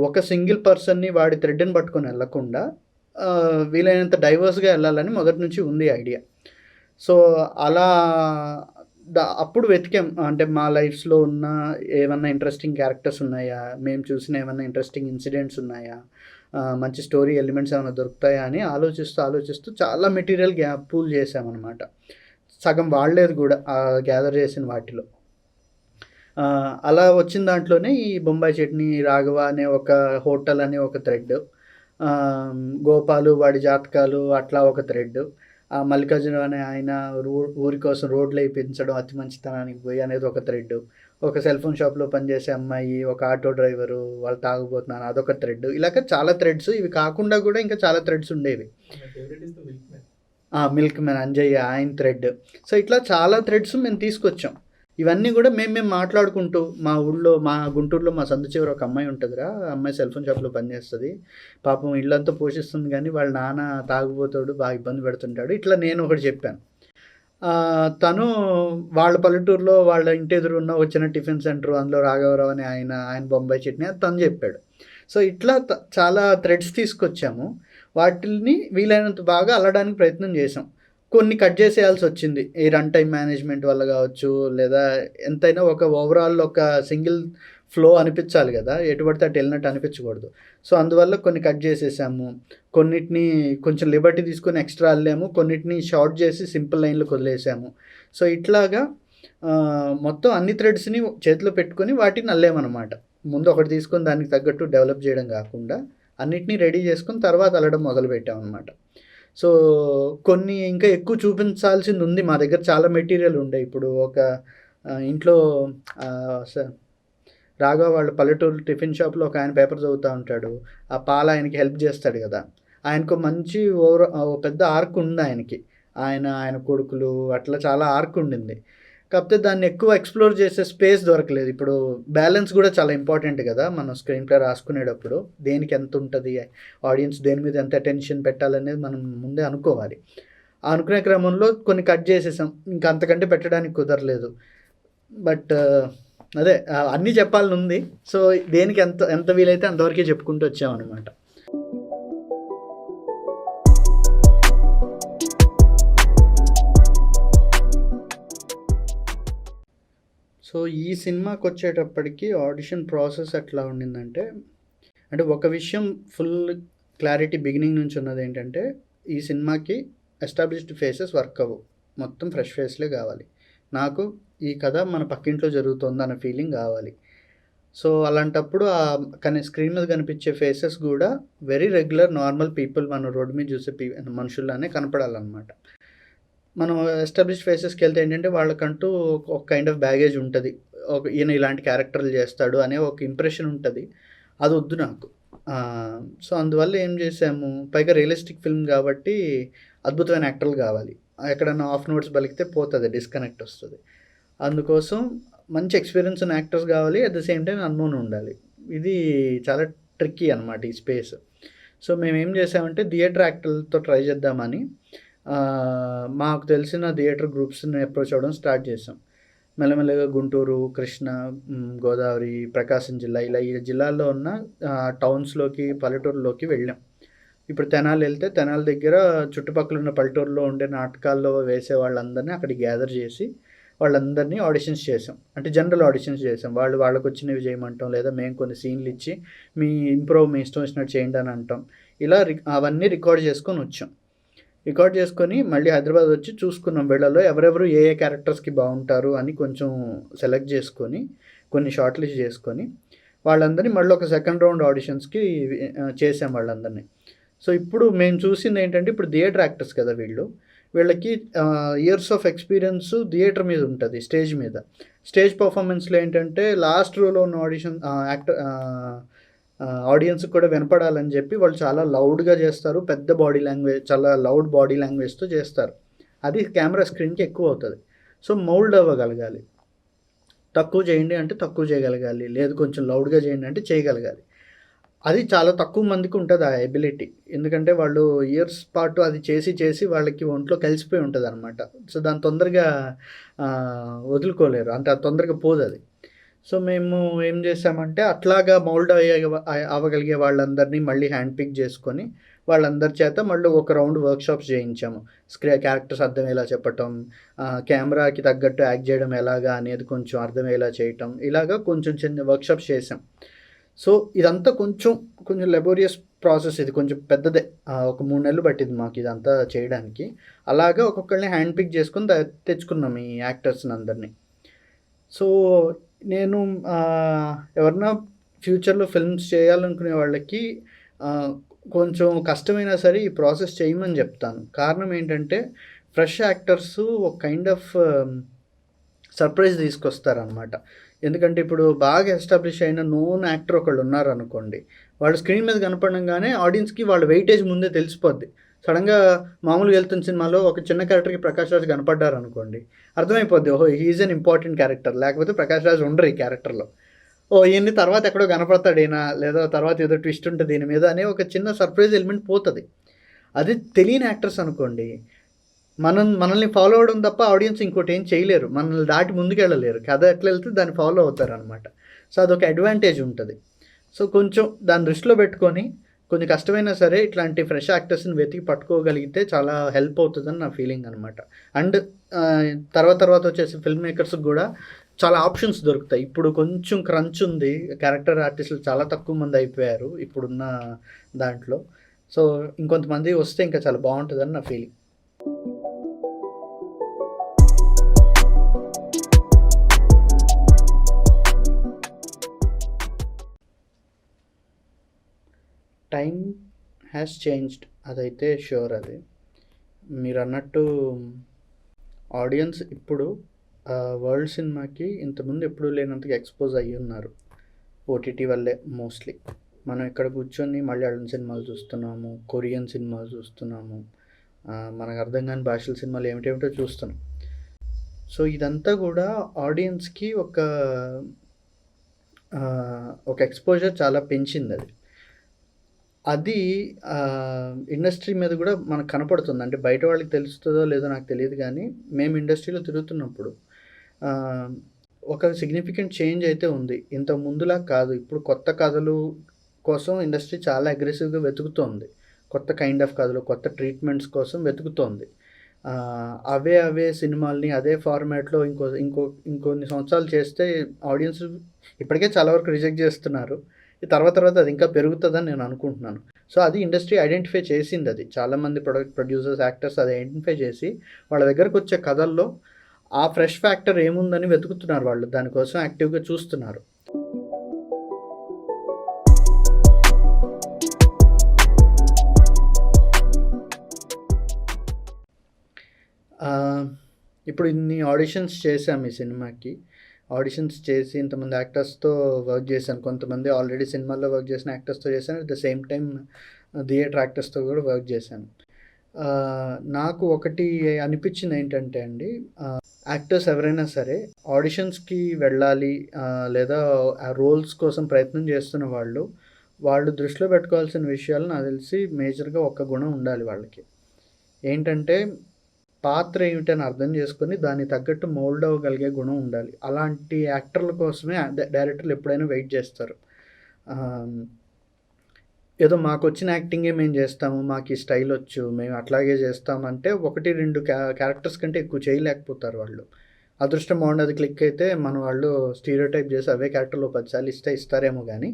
Speaker 1: ఒక సింగిల్ పర్సన్‌ని వాడి థ్రెడ్‌ని పట్టుకొని ఎళ్ళకుండా వీలైనంత డైవర్స్‌గా ఎళ్ళాలని మొదటి నుంచి ఉంది ఐడియా. సో, అలా అప్పుడు వెతికాం. అంటే మా లైఫ్స్‌లో ఉన్న ఏమన్నా ఇంట్రెస్టింగ్ క్యారెక్టర్స్ ఉన్నాయా? మేము చూసిన ఏమన్నా ఇంట్రెస్టింగ్ ఇన్సిడెంట్స్ ఉన్నాయా? మంచి స్టోరీ ఎలిమెంట్స్ ఏమైనా దొరుకుతాయా అని ఆలోచిస్తూ చాలా మెటీరియల్ పూల్ చేశామనమాట. సగం వాడలేదు గూడా గ్యాదర్ చేసిన వాటిలో. అలా వచ్చిన దాంట్లోనే ఈ బొంబాయి చట్నీ, రాఘవ అనే ఒక హోటల్ అనే ఒక థ్రెడ్, గోపాలు వాడి జాతకాలు అట్లా ఒక థ్రెడ్, మల్లికార్జున అనే ఆయన ఊరి కోసం రోడ్లు వేయించడం అతి మంచితనానికి పోయి అనేది ఒక థ్రెడ్, ఒక సెల్ ఫోన్ షాప్లో పనిచేసే అమ్మాయి, ఒక ఆటో డ్రైవరు వాళ్ళు తాగుబోతున్నాను అదొక థ్రెడ్. ఇలాగ చాలా థ్రెడ్స్. ఇవి కాకుండా కూడా ఇంకా చాలా థ్రెడ్స్ ఉండేవి. మిల్క్ మ్యాన్ అంజయ్య ఆయన థ్రెడ్. సో ఇట్లా చాలా థ్రెడ్స్ మేము తీసుకొచ్చాం. ఇవన్నీ కూడా మేము మాట్లాడుకుంటూ మా ఊళ్ళో మా గుంటూరులో మా సందు చివర ఒక అమ్మాయి ఉంటుందిరా. ఆ అమ్మాయి సెల్ ఫోన్ షాప్లో పనిచేస్తుంది. పాపం ఇల్లంతా పోషిస్తుంది కానీ వాళ్ళ నాన్న తాగుబోతాడు, బాగా ఇబ్బంది పెడుతుంటాడు. ఇట్లా నేను ఒకటి చెప్పాను. తను వాళ్ళ పల్లెటూరులో వాళ్ళ ఇంటి ఎదురు ఉన్న ఒక చిన్న టిఫిన్ సెంటర్, అందులో రాఘవరావు అని ఆయన బొంబాయి చట్నీ అని తను చెప్పాడు. సో ఇట్లా చాలా థ్రెడ్స్ తీసుకొచ్చాము. వాటిని వీలైనంత బాగా అల్లడానికి ప్రయత్నం చేసాం. కొన్ని కట్ చేసేయాల్సి వచ్చింది. ఈ రన్ టైమ్ మేనేజ్మెంట్ వల్ల కావచ్చు, లేదా ఎంతైనా ఒక ఓవరాల్ ఒక సింగిల్ ఫ్లో అనిపించాలి కదా, ఎటు పడితే అటు వెళ్ళినట్టు అనిపించకూడదు. సో అందువల్ల కొన్ని కట్ చేసేసాము. కొన్నిటిని కొంచెం లిబర్టీ తీసుకొని ఎక్స్ట్రా అల్లాము. కొన్నిటిని షార్ట్ చేసి సింపుల్ లైన్లకు వదిలేసాము. సో ఇట్లాగా మొత్తం అన్ని థ్రెడ్స్ని చేతిలో పెట్టుకొని వాటిని అల్లామన్నమాట. ముందు ఒకటి తీసుకొని దానికి తగ్గట్టు డెవలప్ చేయడం కాకుండా అన్నిటినీ రెడీ చేసుకొని తర్వాత అల్లడం మొదలుపెట్టామన్నమాట. సో కొన్ని ఇంకా ఎక్కువ చూపించాల్సింది ఉంది. మా దగ్గర చాలా మెటీరియల్ ఉండే. ఇప్పుడు ఒక ఇంట్లో రాఘవ వాళ్ళ పల్లెటూరు టిఫిన్ షాప్లో ఒక ఆయన పేపర్ చదువుతూ ఉంటాడు. ఆ పాల ఆయనకి హెల్ప్ చేస్తాడు కదా, ఆయనకు మంచి పెద్ద ఆర్క్ ఉంది ఆయనకి. ఆయన కొడుకులు అట్లా చాలా ఆర్క్ ఉండింది. కాకపోతే దాన్ని ఎక్కువ ఎక్స్ప్లోర్ చేసే స్పేస్ దొరకలేదు. ఇప్పుడు బ్యాలెన్స్ కూడా చాలా ఇంపార్టెంట్ కదా, మనం స్క్రీన్ ప్లే రాసుకునేటప్పుడు దేనికి ఎంత ఉంటుంది, ఆడియన్స్ దేని మీద ఎంత అటెన్షన్ పెట్టాలనేది మనం ముందే అనుకోవాలి. అనుకునే క్రమంలో కొన్ని కట్ చేసేసాం. ఇంకా అంతకంటే పెట్టడానికి కుదరలేదు. బట్ అదే అన్నీ చెప్పాలని ఉంది. సో దేనికి ఎంత వీలైతే అంతవరకే చెప్పుకుంటూ వచ్చామన్నమాట. సో ఈ సినిమాకి వచ్చేటప్పటికి ఆడిషన్ ప్రాసెస్ ఎట్లా ఉండిందంటే, అంటే ఒక విషయం ఫుల్ క్లారిటీ బిగినింగ్ నుంచి ఉన్నది ఏంటంటే, ఈ సినిమాకి ఎస్టాబ్లిష్డ్ ఫేసెస్ వర్క్ అవ్వవు, మొత్తం ఫ్రెష్ ఫేస్లే కావాలి. నాకు ఈ కథ మన పక్కింట్లో జరుగుతుంది అన్న ఫీలింగ్ కావాలి. సో అలాంటప్పుడు కానీ స్క్రీన్ మీద కనిపించే ఫేసెస్ కూడా వెరీ రెగ్యులర్ నార్మల్ పీపుల్, మన రోడ్డు మీద చూసే మనుషుల్లానే కనపడాలన్నమాట. మనం ఎస్టాబ్లిష్ ఫేసెస్కి వెళ్తే ఏంటంటే వాళ్ళకంటూ ఒక కైండ్ ఆఫ్ బ్యాగేజ్ ఉంటుంది. ఈయన ఇలాంటి క్యారెక్టర్లు చేస్తాడు అనే ఒక ఇంప్రెషన్ ఉంటుంది. అది వద్దు నాకు. సో అందువల్ల ఏం చేసాము, పైగా రియలిస్టిక్ ఫిల్మ్ కాబట్టి అద్భుతమైన యాక్టర్లు కావాలి. ఎక్కడన్నా ఆఫ్ నోట్స్ బలికితే పోతుంది, డిస్కనెక్ట్ వస్తుంది. అందుకోసం మంచి ఎక్స్పీరియన్స్ ఉన్న యాక్టర్స్ కావాలి, at the same time unknown ఉండాలి. ఇది చాలా ట్రిక్కీ అనమాట ఈ స్పేస్. సో మేము ఏం చేసామంటే థియేటర్ యాక్టర్లతో ట్రై చేద్దామని మాకు తెలిసిన థియేటర్ గ్రూప్స్ని అప్రోచ్ అవ్వడం స్టార్ట్ చేసాం. మెల్లమెల్లగా గుంటూరు, కృష్ణ, గోదావరి, ప్రకాశం జిల్లా ఇలా ఈ జిల్లాల్లో ఉన్న టౌన్స్లోకి, పల్లెటూరులోకి వెళ్ళాం. ఇప్పుడు తెనాలి వెళ్తే తెనాలి దగ్గర చుట్టుపక్కల ఉన్న పల్లెటూరులో ఉండే నాటకాల్లో వేసే వాళ్ళందరినీ అక్కడికి గ్యాదర్ చేసి వాళ్ళందరినీ ఆడిషన్స్ చేసాం. అంటే జనరల్ ఆడిషన్స్ చేసాం. వాళ్ళకి వచ్చినవి చేయమంటాం, లేదా మేము కొన్ని సీన్లు ఇచ్చి మీ ఇష్టం వచ్చినట్టు చేయండి అని అంటాం. ఇలా అవన్నీ రికార్డ్ చేసుకొని వచ్చాం. రికార్డ్ చేసుకొని మళ్ళీ హైదరాబాద్ వచ్చి చూసుకున్నాం వీళ్ళలో ఎవరెవరు ఏ క్యారెక్టర్స్కి బాగుంటారు అని కొంచెం సెలెక్ట్ చేసుకొని కొన్ని షార్ట్ లిస్ట్ చేసుకొని వాళ్ళందరినీ మళ్ళీ ఒక సెకండ్ రౌండ్ ఆడిషన్స్కి చేసాం వాళ్ళందరినీ. సో ఇప్పుడు మేము చూసింది ఏంటంటే, ఇప్పుడు థియేటర్ యాక్టర్స్ కదా వీళ్ళకి ఇయర్స్ ఆఫ్ ఎక్స్పీరియన్స్ థియేటర్ మీద ఉంటుంది, స్టేజ్ మీద. స్టేజ్ పర్ఫార్మెన్స్లో ఏంటంటే లాస్ట్ రోలో ఉన్న ఆడియన్స్కి కూడా వినపడాలని చెప్పి వాళ్ళు చాలా లౌడ్గా చేస్తారు, పెద్ద బాడీ లాంగ్వేజ్, చాలా లౌడ్ బాడీ లాంగ్వేజ్తో చేస్తారు. అది కెమెరా స్క్రీన్కి ఎక్కువ అవుతుంది. సో మౌల్డ్ అవ్వగలగాలి. తక్కువ చేయండి అంటే తక్కువ చేయగలగాలి, లేదు కొంచెం లౌడ్గా చేయండి అంటే చేయగలగాలి. అది చాలా తక్కువ మందికి ఉంటది ఆ ఎబిలిటీ. ఎందుకంటే వాళ్ళు ఇయర్స్ పాటు అది చేసి, చేసి వాళ్ళకి ఒంట్లో కలిసిపోయి ఉంటదనమాట. సో, దాన్ని తొందరగా వదులుకోలేరు. అంటే అది తొందరగా పోదది. సో, మేము ఏం చేసామంటే అట్లాగా మౌల్డ్ అవ్వగలిగే వాళ్ళందరినీ మళ్ళీ హ్యాండ్ పిక్ చేసుకొని, వాళ్ళందరి చేత మళ్ళీ ఒక రౌండ్ వర్క్‌షాప్స్ చేయించాము. క్యారెక్టర్స్ అర్థమయ్యేలా చెప్పటం, కెమెరాకి తగ్గట్టు యాక్ట్ చేయడం ఎలాగా అనేది కొంచెం అర్థమయ్యేలా చేయటం, ఇలాగా కొంచెం చిన్న వర్క్‌షాప్స్ చేసాం. సో, ఇదంతా కొంచెం లెబోరియస్ ప్రాసెస్ ఇది. కొంచెం పెద్దదే. ఒక 3 నెలలు పట్టింది మాకు ఇదంతా చేయడానికి. అలాగా ఒక్కొక్కళ్ళని హ్యాండ్ పిక్ చేసుకొని తెచ్చుకున్నాం ఈ యాక్టర్స్‌నందరిని. సో, నేను ఎవరన్నా ఫ్యూచర్‌లో ఫిల్మ్స్ చేయాలనుకునే వాళ్ళకి ఆహ్, కొంచెం కష్టమైనా సరే ఈ ప్రాసెస్ చేయమని చెప్తాను. కారణం ఏంటంటే, ఫ్రెష్ యాక్టర్స్ ఒక కైండ్ ఆఫ్ సర్ప్రైజ్ తీసుకొస్తారనమాట. ఎందుకంటే ఇప్పుడు బాగా ఎస్టాబ్లిష్ అయిన నోన్ యాక్టర్ ఒకళ్ళు ఉన్నారనుకోండి, వాళ్ళు స్క్రీన్ మీద కనపడంగానే ఆడియన్స్‌కి వాళ్ళ వెయిటేజ్ ముందే తెలిసిపోద్ది. సడెన్‌గా మామూలుగా వెళ్తున్న సినిమాలో ఒక చిన్న క్యారెక్టర్‌కి 'ప్రకాష్ రాజ్' కనపడ్డారనుకోండి, అర్థమైపోద్ది. ఓహో! He is an important character. లేకపోతే 'ప్రకాష్ రాజ్' ఉండరు ఈ క్యారెక్టర్‌లో. ఓహ్! ఈయన్ని తర్వాత ఎక్కడో కనపడతాడు ఈయన, లేదా తర్వాత ఏదో ట్విస్ట్ ఉంటది దీని మీద అనే ఒక చిన్న సర్ప్రైజ్ ఎలిమెంట్ పోతది. అది తెలియని యాక్టర్స్ అనుకోండి, మనల్ని ఫాలో అవ్వడం తప్ప ఆడియన్స్ ఇంకోటేం చేయలేరు. మనల్ని దాటి ముందుకెళ్ళలేరు. కథ ఎట్లా ఎళ్తే దాన్ని ఫాలో అవుతారనమాట. సో, అదొక అడ్వాంటేజ్ ఉంటది. సో, కొంచెం దాన్ని దృష్టిలో పెట్టుకొని, కొంచెం కష్టమైనా సరే ఇట్లాంటి ఫ్రెష్ యాక్టర్స్‌ని వెతికి పట్టుకోగలిగితే చాలా హెల్ప్ అవుతదని నా ఫీలింగ్ అనమాట. అండ్ తర్వాత వచ్చేసి ఫిల్మ్ మేకర్స్‌కి గూడా చాలా ఆప్షన్స్ దొరుకుతాయి. ఇప్పుడు కొంచెం క్రంచ్ ఉంది. క్యారెక్టర్ ఆర్టిస్టులు చాలా తక్కువ మంది అయిపోయారు ఇప్పుడున్న దాంట్లో. సో, ఇంకొంతమంది వస్తే ఇంకా చాలా బావుంటదని నా ఫీలింగ్. Time has changed. అదైతే ష్యూర్ అది. మీరన్నట్టు ఆడియన్స్ ఇప్పుడు వరల్డ్ సినిమాకి ఇంతకుముందు ఎప్పుడూ లేనంతగా ఎక్స్‌పోజ్ అయ్యున్నారు. ఓటీటీ వల్లే మోస్ట్‌లీ. మనం ఇక్కడ కూర్చొని మలయాళం సినిమాలు చూస్తున్నాము, కొరియన్ సినిమాలు చూస్తున్నాము. మనకు అర్థం కాని భాషల సినిమాలు ఏమిటేమిటో చూస్తున్నాం. సో, ఇదంతా కూడా ఆడియన్స్‌కి ఒక ఎక్స్‌పోజర్ చాలా పెంచిందది. అది ఇండస్ట్రీ మీద కూడా మనకు కనపడుతుంది. అంటే బయట వాళ్ళకి తెలుస్తదో లేదో నాకు తెలీదు గానీ, మేము ఇండస్ట్రీలో తిరుగుతున్నప్పుడు ఒక సిగ్నిఫికెంట్ చేంజ్ అయితే ఉంది. ఇంతకు ముందులా కాదు. ఇప్పుడు కొత్త కథలు కోసం ఇండస్ట్రీ చాలా అగ్రెసివ్‌గా వెతుకుతోంది. కొత్త కైండ్ ఆఫ్ కథలు, కొత్త ట్రీట్మెంట్స్ కోసం వెతుకుతోంది. అవే సినిమాల్ని అదే ఫార్మాట్‌లో ఇంకొన్ని సంవత్సరాలు చేస్తే ఆడియన్స్ ఇప్పటికే చాలా వరకు రిజెక్ట్ చేస్తున్నారు. తర్వాత అది ఇంకా పెరుగుతదని నేను అనుకుంటున్నాను. సో, అది ఇండస్ట్రీ ఐడెంటిఫై చేసిందది. చాలామంది ప్రొడ్యూసర్స్, యాక్టర్స్ అది ఐడెంటిఫై చేసి వాళ్ళ దగ్గరకొచ్చే కథల్లో ఆ ఫ్రెష్ ఫ్యాక్టర్ ఏముందని వెతుకుతున్నారు వాళ్ళు. దానికోసం యాక్టివ్‌గా చూస్తున్నారు. ఇప్పుడు ఇన్ని ఆడిషన్స్ చేశాం ఈ సినిమాకి. ఆడిషన్స్ చేసి ఇంతమంది యాక్టర్స్‌తో వర్క్ చేశాను. కొంతమంది ఆల్రెడీ సినిమాల్లో వర్క్ చేసిన యాక్టర్స్‌తో చేశాను. At the same time theatre యాక్టర్స్‌తో కూడా వర్క్ చేశాను. నాకు ఒకటి అనిపించింది ఏంటంటే అండి, యాక్టర్స్ ఎవరైనా సరే ఆడిషన్స్‌కి వెళ్ళాలి, లేదా ఆ రోల్స్ కోసం ప్రయత్నం చేస్తున్న వాళ్ళు దృష్టిలో పెట్టుకోవాల్సిన విషయాలు నాకు తెలిసి మేజర్‌గా ఒక గుణం ఉండాలి వాళ్ళకి. ఏంటంటే పాత్ర ఏమిటని అర్థం చేసుకొని దానికి తగ్గట్టు మోల్డ్ అవ్వగలిగే గుణం ఉండాలి. అలాంటి యాక్టర్ల కోసమే డైరెక్టర్లు ఎప్పుడైనా వెయిట్ చేస్తారు. ఏదో మాకొచ్చిన యాక్టింగే మేము చేస్తాము, మాకు ఈ స్టైల్ వచ్చు, మేము అట్లాగే చేస్తామంటే 1, 2 క్యారెక్టర్స్ కంటే ఎక్కువ చేయలేకపోతారు వాళ్ళు. అదృష్టం బాగుండి అది క్లిక్ అయితే మన వాళ్ళు స్టీరియోటైప్ చేసి అవే క్యారెక్టర్లు 10 సార్లు ఇస్తారేమో కానీ,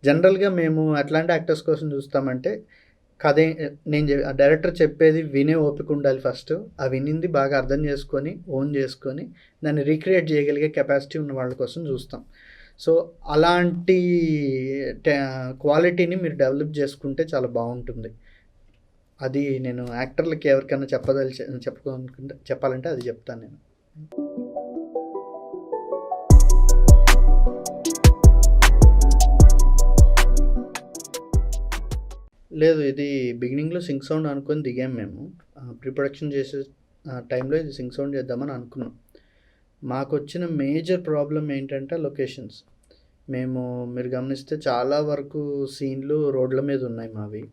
Speaker 1: జనరల్గా మేము ఎట్లాంటి యాక్టర్స్ కోసం చూస్తామంటే కథే డైరెక్టర్ చెప్పేది వినే ఓపిక ఉండాలి ఫస్ట్. ఆ వినింది బాగా అర్థం చేసుకొని, ఓన్ చేసుకొని, దాన్ని రీక్రియేట్ చేయగలిగే కెపాసిటీ ఉన్న వాళ్ళ కోసం చూస్తాం. సో, అలాంటి క్వాలిటీని మీరు డెవలప్ చేసుకుంటే చాలా బాగుంటుంది. అది నేను యాక్టర్లకి ఎవరికైనా చెప్పాలంటే అది చెప్తాను నేను. లేదు, ఇది బిగినింగ్‌లో సింక్ సౌండ్ అనుకొని దిగాం మేము. ప్రీ ప్రొడక్షన్ చేసే టైంలో ఇది సింక్ సౌండ్ చేద్దామని అనుకున్నాం. మాకొచ్చిన మేజర్ ప్రాబ్లమ్ ఏంటంటే లొకేషన్స్. మీరు గమనిస్తే చాలా వరకు సీన్‌లు రోడ్ల మీద ఉన్నాయి మావి.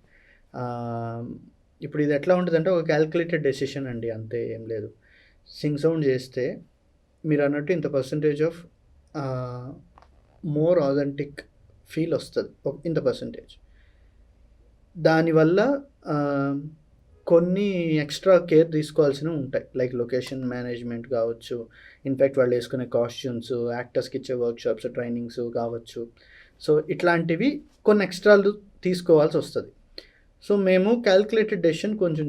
Speaker 1: ఇప్పుడు ఇది ఎట్లా ఉంటదంటే ఒక కాలిక్యులేటెడ్ డెసిషన్ అండి, అంతే ఏం లేదు. సింగ్ సౌండ్ చేస్తే మీరన్నట్టు ఇంత పర్సెంటేజ్ ఆఫ్ ఆహ్, మోర్ ఆథెంటిక్ ఫీల్ వస్తది. ఇంత పర్సెంటేజ్. దానివల్ల ఆహ్, కొన్ని ఎక్స్‌ట్రా కేర్ తీసుకోవాల్సినవి ఉంటాయి. లైక్ లొకేషన్ మేనేజ్‌మెంట్ కావచ్చు, ఇన్‌ఫాక్ట్ వాళ్ళేసుకునే కాస్ట్యూమ్స్, యాక్టర్స్‌కిచ్చే వర్క్‌షాప్స్, ట్రైనింగ్స్ కావచ్చు. సో, ఇట్లాంటివి కొన్ని ఎక్స్‌ట్రాలు తీసుకోవాల్సొస్తది. సో, మేము కాలిక్యులేటెడ్ డెసిషన్ కొంచెం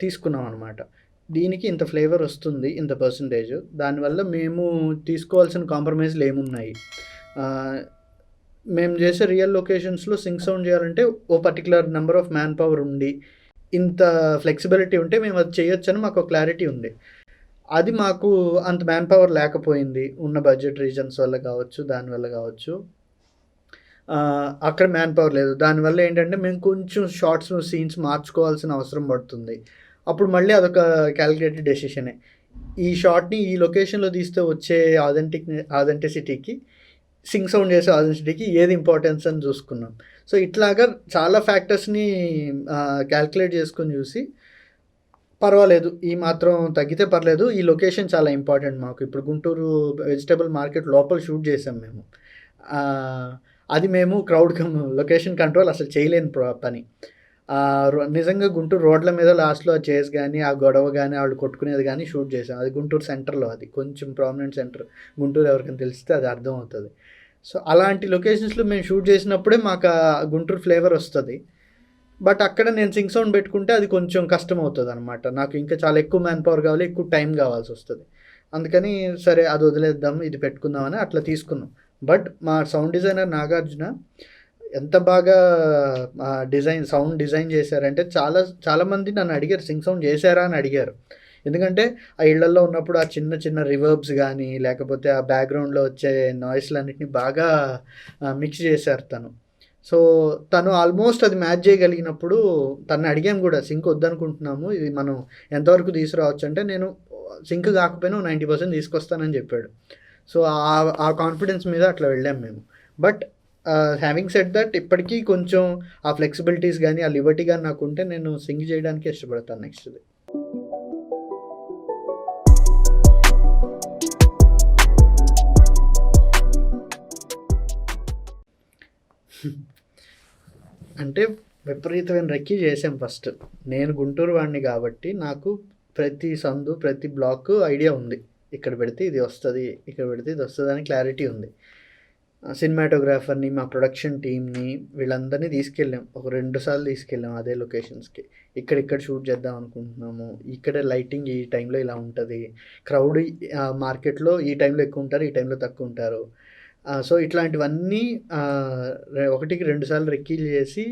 Speaker 1: తీసుకున్నామనమాట. దీనికి ఇంత ఫ్లేవర్ వస్తుంది, ఇంత పర్సెంటేజ్. దానివల్ల మేము తీసుకోవాల్సిన కాంప్రమైజ్‌లు ఏమున్నాయి? మేము చేసే రియల్ లొకేషన్స్‌లో సింక్ సౌండ్ చేయాలంటే ఓ particular number of man power ఉండి, ఇంత ఫ్లెక్సిబిలిటీ ఉంటే మేము అది చేయొచ్చని మాకు క్లారిటీ ఉంది. అది మాకు అంత మ్యాన్ పవర్ లేకపోయింది. ఉన్న బడ్జెట్ రీజన్స్ వల్ల కావచ్చు, దానివల్ల కావచ్చు. అక్కడ మ్యాన్ పవర్ లేదు. దానివల్ల ఏంటంటే మేము కొంచెం షార్ట్స్, సీన్స్ మార్చుకోవాల్సిన అవసరం పడుతుంది. అప్పుడు మళ్ళీ అదొక కాలిక్యులేటెడ్ డెసిషనే. ఈ షాట్‌ని ఈ లొకేషన్‌లో తీస్తే వచ్చే ఆథెంటిసిటీకి, సింగ్ సౌండ్ చేసే ఆథెంటిసిటీకి ఏది ఇంపార్టెన్స్ అని చూసుకున్నాం. సో, ఇట్లాగా చాలా ఫ్యాక్టర్స్‌ని కాలిక్యులేట్ చేసుకొని చూసి, పర్వాలేదు ఈ మాత్రం తగ్గితే పర్లేదు. ఈ లొకేషన్ చాలా ఇంపార్టెంట్ మాకు. ఇప్పుడు గుంటూరు వెజిటబుల్ మార్కెట్ లోపల షూట్ చేసాం మేము. అది మేము లొకేషన్ కంట్రోల్ అసలు చేయలేని పని. నిజంగా గుంటూరు రోడ్ల మీద లాస్ట్‌లో ఆ చేస్ గాని, ఆ గొడవ గాని, ఆళ్ళు కొట్టుకునేది గాని షూట్ చేసాం. అది గుంటూరు సెంటర్‌లో, అది కొంచెం ప్రామినెంట్ సెంటర్. గుంటూరు ఎవరికైనా తెలిస్తే అది అర్థమవుతది. సో, అలాంటి లొకేషన్స్‌లో మేము షూట్ చేసినప్పుడే మాకు గుంటూరు ఫ్లేవర్ వస్తది. బట్ అక్కడ నేను సింగ్ సౌండ్ పెట్టుకుంటే అది కొంచెం కష్టమవుతదనమాట. నాకు ఇంకా చాలా ఎక్కువ మ్యాన్ పవర్ కావాలి, ఎక్కువ టైం కావాల్సొస్తది. అందుకని సరే అది వదిలేద్దాం, ఇది పెట్టుకుందామని అట్లా తీసుకున్నాం. బట్ మా సౌండ్ డిజైనర్ నాగార్జున ఎంత బాగా సౌండ్ డిజైన్ చేశారంటే, చాలామంది నన్ను అడిగారు, సింగ్ సౌండ్ చేశారా అని అడిగారు. ఎందుకంటే ఆ ఇళ్లల్లో ఉన్నప్పుడు ఆ చిన్న చిన్న రివర్బ్స్ గానీ, లేకపోతే ఆ బ్యాక్‌గ్రౌండ్‌లో వచ్చే నాయిస్‌లన్నిటిని బాగా మిక్స్ చేశారు తను. సో, తను ఆల్మోస్ట్ అది మ్యాచ్ చేయగలిగినప్పుడు తనని అడిగాను గూడా, సింక్ వద్దనుకుంటున్నాము, ఇది మనం ఎంతవరకు తీసుకురావచ్చు అంటే, నేను సింక్ కాకపోయినా 90% తీసుకొస్తానని చెప్పాడు. సో, ఆ కాన్ఫిడెన్స్ మీద అట్లా వెళ్ళాం మేము. బట్ హ్యావింగ్ సెడ్ దట్ ఇప్పటికీ కొంచెం ఆ ఫ్లెక్సిబిలిటీస్ గానీ, ఆ లిబర్టీ గానీ నాకుంటే నేను సింగ్ చేయడానికే ఇష్టపడతాను నెక్స్ట్‌ది. అంటే విపరీతమైన రెక్కీ చేసాం ఫస్ట్. నేను గుంటూరు వాడిని కాబట్టి నాకు ప్రతి సందు, ప్రతి బ్లాకు ఐడియా ఉంది. ఇక్కడ పెడితే ఇది వస్తది, ఇక్కడ పెడితే ఇది వస్తదని క్లారిటీ ఉంది. సినిమాటోగ్రాఫర్‌ని, మా ప్రొడక్షన్ టీమ్‌ని వీళ్ళందరినీ తీసుకెళ్ళాం. ఒక 2 సార్లు తీసుకెళ్ళాం అదే లొకేషన్స్‌కి. ఇక్కడ షూట్ చేద్దాం అనుకుంటున్నాము. ఇక్కడ లైటింగ్ ఈ టైంలో ఇలా ఉంటది. క్రౌడ్ మార్కెట్‌లో ఈ టైంలో ఎక్కువుంటారు, ఈ టైంలో తక్కువుంటారు. సో, ఇట్లాంటివన్నీ 1కి 2 సార్లు రెక్కీలు చేసి,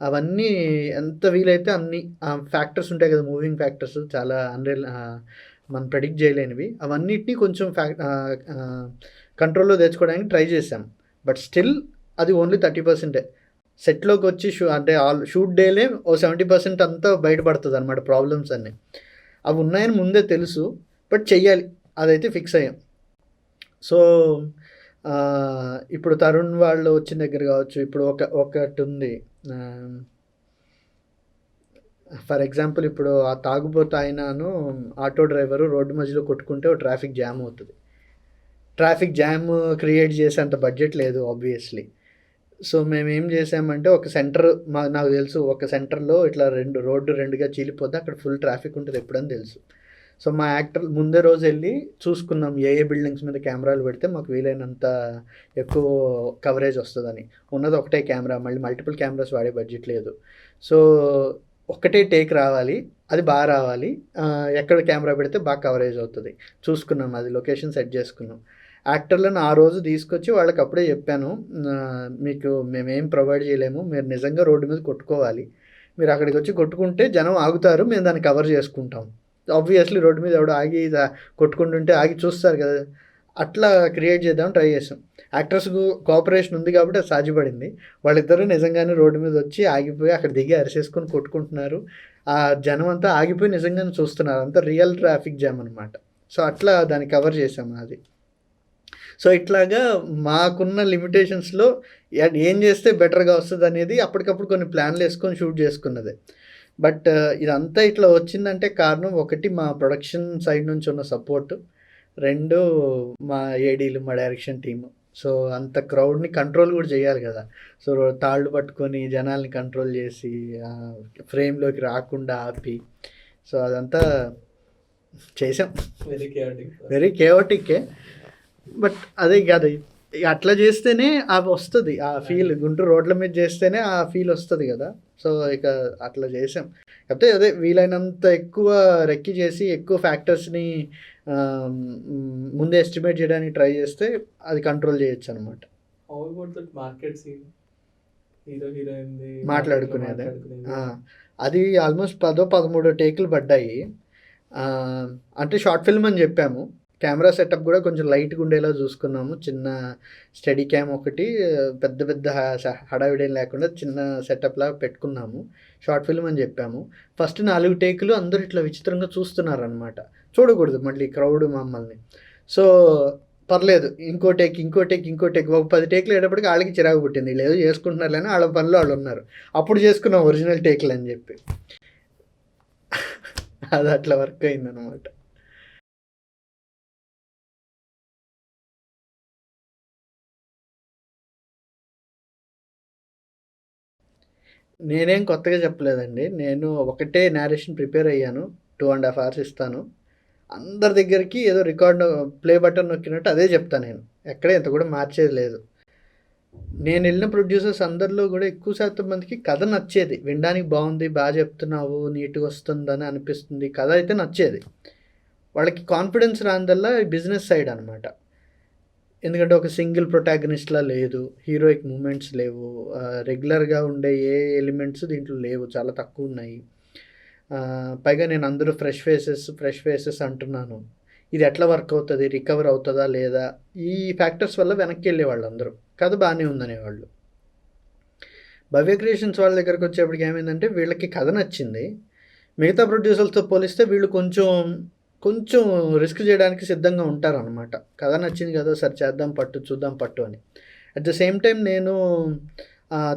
Speaker 1: అవన్నీ ఎంత వీలైతే అన్ని ఫ్యాక్టర్స్ ఉంటాయి కదా! మూవింగ్ ఫ్యాక్టర్స్ చాలా మనం ప్రెడిక్ట్ చేయలేనివి. అవన్నిటిని కొంచెం కంట్రోల్‌లో తెచ్చుకోవడానికి ట్రై చేశాం. బట్ స్టిల్ అది ఓన్లీ 30%. సెట్‌లోకొచ్చి అంటే షూట్ డేలే ఓ 70% అంతా బయటపడతదనమాట ప్రాబ్లమ్స్ అన్నీ. అవి ఉన్నాయని ముందే తెలుసు. బట్ చెయ్యాలి. అదైతే ఫిక్స్ అయ్యాం. సో, ఇప్పుడు తరుణ్ వాళ్ళు వచ్చిన దగ్గర కావచ్చు, ఇప్పుడు ఒకటుంది. ఫర్ ఎగ్జాంపుల్ ఇప్పుడు ఆ తాగుబోతు ఆయనను ఆటో డ్రైవరు రోడ్డు మధ్యలో కొట్టుకుంటే ఓ ట్రాఫిక్ జామ్ అవుతది. ట్రాఫిక్ జామ్ క్రియేట్ చేసేంత బడ్జెట్ లేదు ఆబ్వియస్‌లీ. సో, మేమేం చేసామంటే ఒక సెంటర్, నాకు తెలుసు ఒక సెంటర్‌లో ఇట్లా రోడ్డు 2గా చీలిపోద్ది. అక్కడ ఫుల్ ట్రాఫిక్ ఉంటది ఎప్పుడని తెలుసు. సో, మా యాక్టర్ ముందే రోజు వెళ్ళి చూసుకున్నాం ఏ బిల్డింగ్స్ మీద కెమెరాలు పెడితే మాకు వీలైనంత ఎక్కువ కవరేజ్ వస్తదని. ఉన్నది ఒకటే కెమెరా, మళ్ళీ మల్టిపుల్ కెమెరాస్ వాడే బడ్జెట్ లేదు. సో, ఒక్కటే టేక్ రావాలి, అది బాగా రావాలి. ఎక్కడ కెమెరా పెడితే బాగా కవరేజ్ అవుతది చూసుకున్నాం. అది లొకేషన్ సెట్ చేసుకున్నాం. యాక్టర్లను ఆ రోజు తీసుకొచ్చి వాళ్ళకి అప్పుడే చెప్పాను, మీకు మేమేం ప్రొవైడ్ చేయలేము, మీరు నిజంగా రోడ్డు మీద కొట్టుకోవాలి. మీరు అక్కడికి వచ్చి కొట్టుకుంటే జనం ఆగుతారు, మేము దాన్ని కవర్ చేసుకుంటాం. ఆబ్వియస్లీ రోడ్డు మీద ఎవడో ఆగి కొట్టుకుంటుంటే ఆగి చూస్తారు కదా! అట్లా క్రియేట్ చేద్దామని ట్రై చేసాం. యాక్టర్స్‌కు కోఆపరేషన్ ఉంది కాబట్టి అది సాధ్యపడింది. వాళ్ళిద్దరూ నిజంగానే రోడ్డు మీద వచ్చి ఆగిపోయి అక్కడ దిగి అరిసేసుకొని కొట్టుకుంటున్నారు. ఆ జనం అంతా ఆగిపోయి నిజంగానే చూస్తున్నారు. అంతా రియల్ ట్రాఫిక్ జామ్ అనమాట. సో, అట్లా దాన్ని కవర్ చేసాం అది. సో ఇట్లాగా మాకున్న లిమిటేషన్స్‌లో ఏం చేస్తే బెటర్‌గా వస్తదనేది అప్పటికప్పుడు కొన్ని ప్లాన్‌లేసుకొని షూట్ చేసుకున్నదే. బట్ ఇదంతా ఇట్లా వచ్చిందంటే కారణం ఒకటి మా ప్రొడక్షన్ సైడ్ నుంచి ఉన్న సపోర్టు. 2 మా ఏడీలు, మా డైరెక్షన్ టీము. సో అంత క్రౌడ్‌ని కంట్రోల్ కూడా చేయాలి కదా! సో తాళ్ళు పట్టుకొని జనాల్ని కంట్రోల్ చేసి ఫ్రేమ్‌లోకి రాకుండా ఆపి సో అదంతా చేసాం. వెరీ కేయోటిక్కే. బట్ అదే కాదు అట్లా చేస్తేనే అవి వస్తుంది ఆ ఫీల్. గుంటూరు రోడ్ల మీద చేస్తేనే ఆ ఫీల్ వస్తుంది కదా! సో ఇక అట్లా చేసాం. కాకపోతే అదే వీలైనంత ఎక్కువ రెక్కి చేసి ఎక్కువ ఫ్యాక్టర్స్‌ని ముందే ఎస్టిమేట్ చేయడానికి ట్రై చేస్తే అది కంట్రోల్ చేయొచ్చు అనమాట. మాట్లాడుకునేదే. అది ఆల్మోస్ట్ 10-13 టేకులు పడ్డాయి. అంటే షార్ట్ ఫిల్మ్ అని చెప్పాము. కెమెరా సెటప్ కూడా కొంచెం లైట్గా ఉండేలా చూసుకున్నాము. చిన్న స్టడీ క్యామ్ ఒకటి, పెద్ద పెద్ద హడావిడేం లేకుండా చిన్న సెటప్ లాగా పెట్టుకున్నాము. షార్ట్ ఫిల్మ్ అని చెప్పాము. ఫస్ట్ 4 టేకులు అందరూ ఇట్లా విచిత్రంగా చూస్తున్నారనమాట. చూడకూడదు మళ్ళీ క్రౌడ్ మమ్మల్ని. సో పర్లేదు ఇంకో టేక్ ఒక 10 టేకులు అయ్యేటప్పటికి వాళ్ళకి చిరాకు పుట్టింది. వీళ్ళు ఏదో చేసుకుంటున్నారు కానీ వాళ్ళ పనిలో వాళ్ళు ఉన్నారు. అప్పుడు చేసుకున్నాం ఒరిజినల్ టేకులు అని చెప్పి. అది అట్లా వర్క్ అయిందనమాట. నేనేం కొత్తగా చెప్పలేదండి. నేను ఒకటే నేరేషన్ ప్రిపేర్ అయ్యాను. 2½ అవర్స్ ఇస్తాను. అందరి దగ్గరికి ఏదో రికార్డ్ ప్లే బటన్ నొక్కినట్టు అదే చెప్తాను నేను. ఎక్కడ ఇంత కూడా మార్చేది లేదు. నేను వెళ్ళిన ప్రొడ్యూసర్స్ అందరిలో కూడా ఎక్కువ శాతం మందికి కథ నచ్చేది. వినడానికి బాగుంది, బాగా చెప్తున్నావు, నీట్గా వస్తుందని అనిపిస్తుంది. కథ అయితే నచ్చేది. వాళ్ళకి కాన్ఫిడెన్స్ రానిదల్లా బిజినెస్ సైడ్ అనమాట. ఎందుకంటే ఒక సింగిల్ ప్రొటాగనిస్ట్లా లేదు, హీరోయిక్ మూమెంట్స్ లేవు, రెగ్యులర్గా ఉండే ఏ ఎలిమెంట్స్ దీంట్లో లేవు, చాలా తక్కువ ఉన్నాయి. పైగా నేను అందరూ ఫ్రెష్ ఫేసెస్ అంటున్నాను. ఇది ఎట్లా వర్క్ అవుతుంది, రికవర్ అవుతుందా లేదా, ఈ ఫ్యాక్టర్స్ వల్ల వెనక్కి వెళ్ళేవాళ్ళు అందరూ. కథ బాగానే ఉందనేవాళ్ళు. భవ్య క్రియేషన్స్ వాళ్ళ దగ్గరకు వచ్చేప్పటికి ఏమైందంటే వీళ్ళకి కథ నచ్చింది. మిగతా ప్రొడ్యూసర్స్తో పోలిస్తే వీళ్ళు కొంచెం రిస్క్ చేయడానికి సిద్ధంగా ఉంటారనమాట. కథ నచ్చింది కదా, సరే చేద్దాం చూద్దాం పట్టు అని. అట్ ద సేమ్ టైం నేను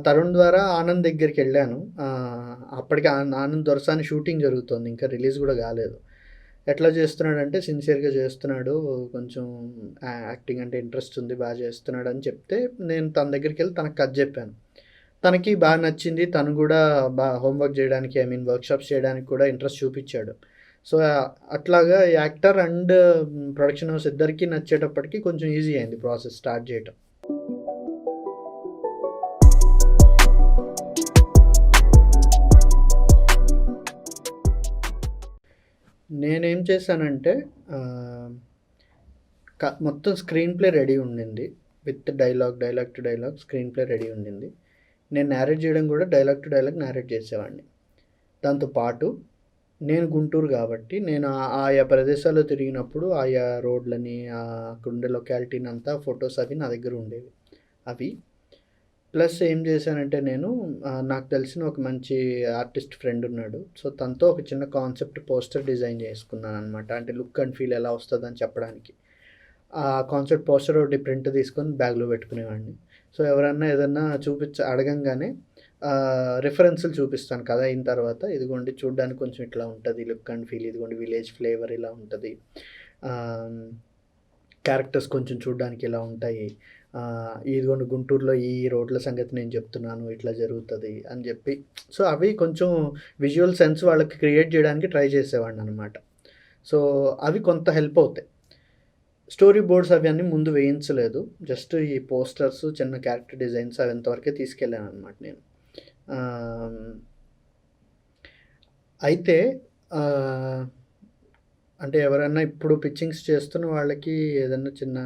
Speaker 1: తరుణ్ ద్వారా ఆనంద్ దగ్గరికి వెళ్ళాను. అప్పటికి ఆనంద్ దొరసాని షూటింగ్ జరుగుతుంది, ఇంకా రిలీజ్ కూడా కాలేదు. ఎట్లా చేస్తున్నాడంటే సిన్సియర్గా చేస్తున్నాడు, కొంచెం యాక్టింగ్ అంటే ఇంట్రెస్ట్ ఉంది, బాగా చేస్తున్నాడు అని చెప్తే నేను తన దగ్గరికి వెళ్ళి తనకు కథ చెప్పాను. తనకి బాగా నచ్చింది. తను కూడా హోంవర్క్ చేయడానికి, వర్క్షాప్స్ చేయడానికి కూడా ఇంట్రెస్ట్ చూపించాడు. సో అట్లాగా యాక్టర్ అండ్ ప్రొడక్షన్ హౌస్ ఇద్దరికి నచ్చేటప్పటికి కొంచెం ఈజీ అయింది ప్రాసెస్ స్టార్ట్ చేయటం. నేనేం చేశానంటే మొత్తం స్క్రీన్ ప్లే రెడీ ఉండింది. With dialogue to dialogue screen play ready ఉండింది. నేను నేరేట్ చేయడం కూడా డైలాగ్ టు డైలాగ్ నేరేట్ చేసేవాడిని. దాంతోపాటు నేను గుంటూరు కాబట్టి నేను ఆయా ప్రదేశాల్లో తిరిగినప్పుడు ఆయా రోడ్లని, అక్కడ ఉండే లొకాలిటీని అంతా ఫొటోస్ అవి నా దగ్గర ఉండేవి. అవి ప్లస్ ఏం చేశానంటే నేను నాకు తెలిసిన ఒక మంచి ఆర్టిస్ట్ ఫ్రెండ్ ఉన్నాడు. సో తనతో ఒక చిన్న కాన్సెప్ట్ పోస్టర్ డిజైన్ చేసుకున్నాను అనమాట. అంటే లుక్ అండ్ ఫీల్ ఎలా వస్తుందని చెప్పడానికి. ఆ కాన్సెప్ట్ పోస్టర్ ఒకటి ప్రింట్ తీసుకొని బ్యాగ్లో పెట్టుకునేవాడిని. సో ఎవరన్నా ఏదన్నా అడగంగానే రిఫరెన్స్లు చూపిస్తాను కథ అయిన తర్వాత. ఇదిగోండి చూడడానికి కొంచెం ఇట్లా ఉంటుంది లుక్ అండ్ ఫీల్, ఇదిగోండి విలేజ్ ఫ్లేవర్ ఇలా ఉంటుంది, క్యారెక్టర్స్ కొంచెం చూడడానికి ఇలా ఉంటాయి, ఇదిగోండి గుంటూరులో ఈ రోడ్ల సంగతి నేను చెప్తున్నాను, ఇట్లా జరుగుతుంది అని చెప్పి. సో అవి కొంచెం విజువల్ సెన్స్ వాళ్ళకి క్రియేట్ చేయడానికి ట్రై చేసేవాడిని అనమాట. సో అవి కొంత హెల్ప్ అవుతాయి. స్టోరీ బోర్డ్స్ అవి అన్నీ ముందు వేయించలేదు, జస్ట్ ఈ పోస్టర్స్, చిన్న క్యారెక్టర్ డిజైన్స్ అవి ఎంతవరకే తీసుకెళ్ళాను అనమాట నేను. అయితే అంటే ఎవరైనా ఇప్పుడు పిచ్చింగ్స్ చేస్తున్న వాళ్ళకి ఏదన్నా చిన్న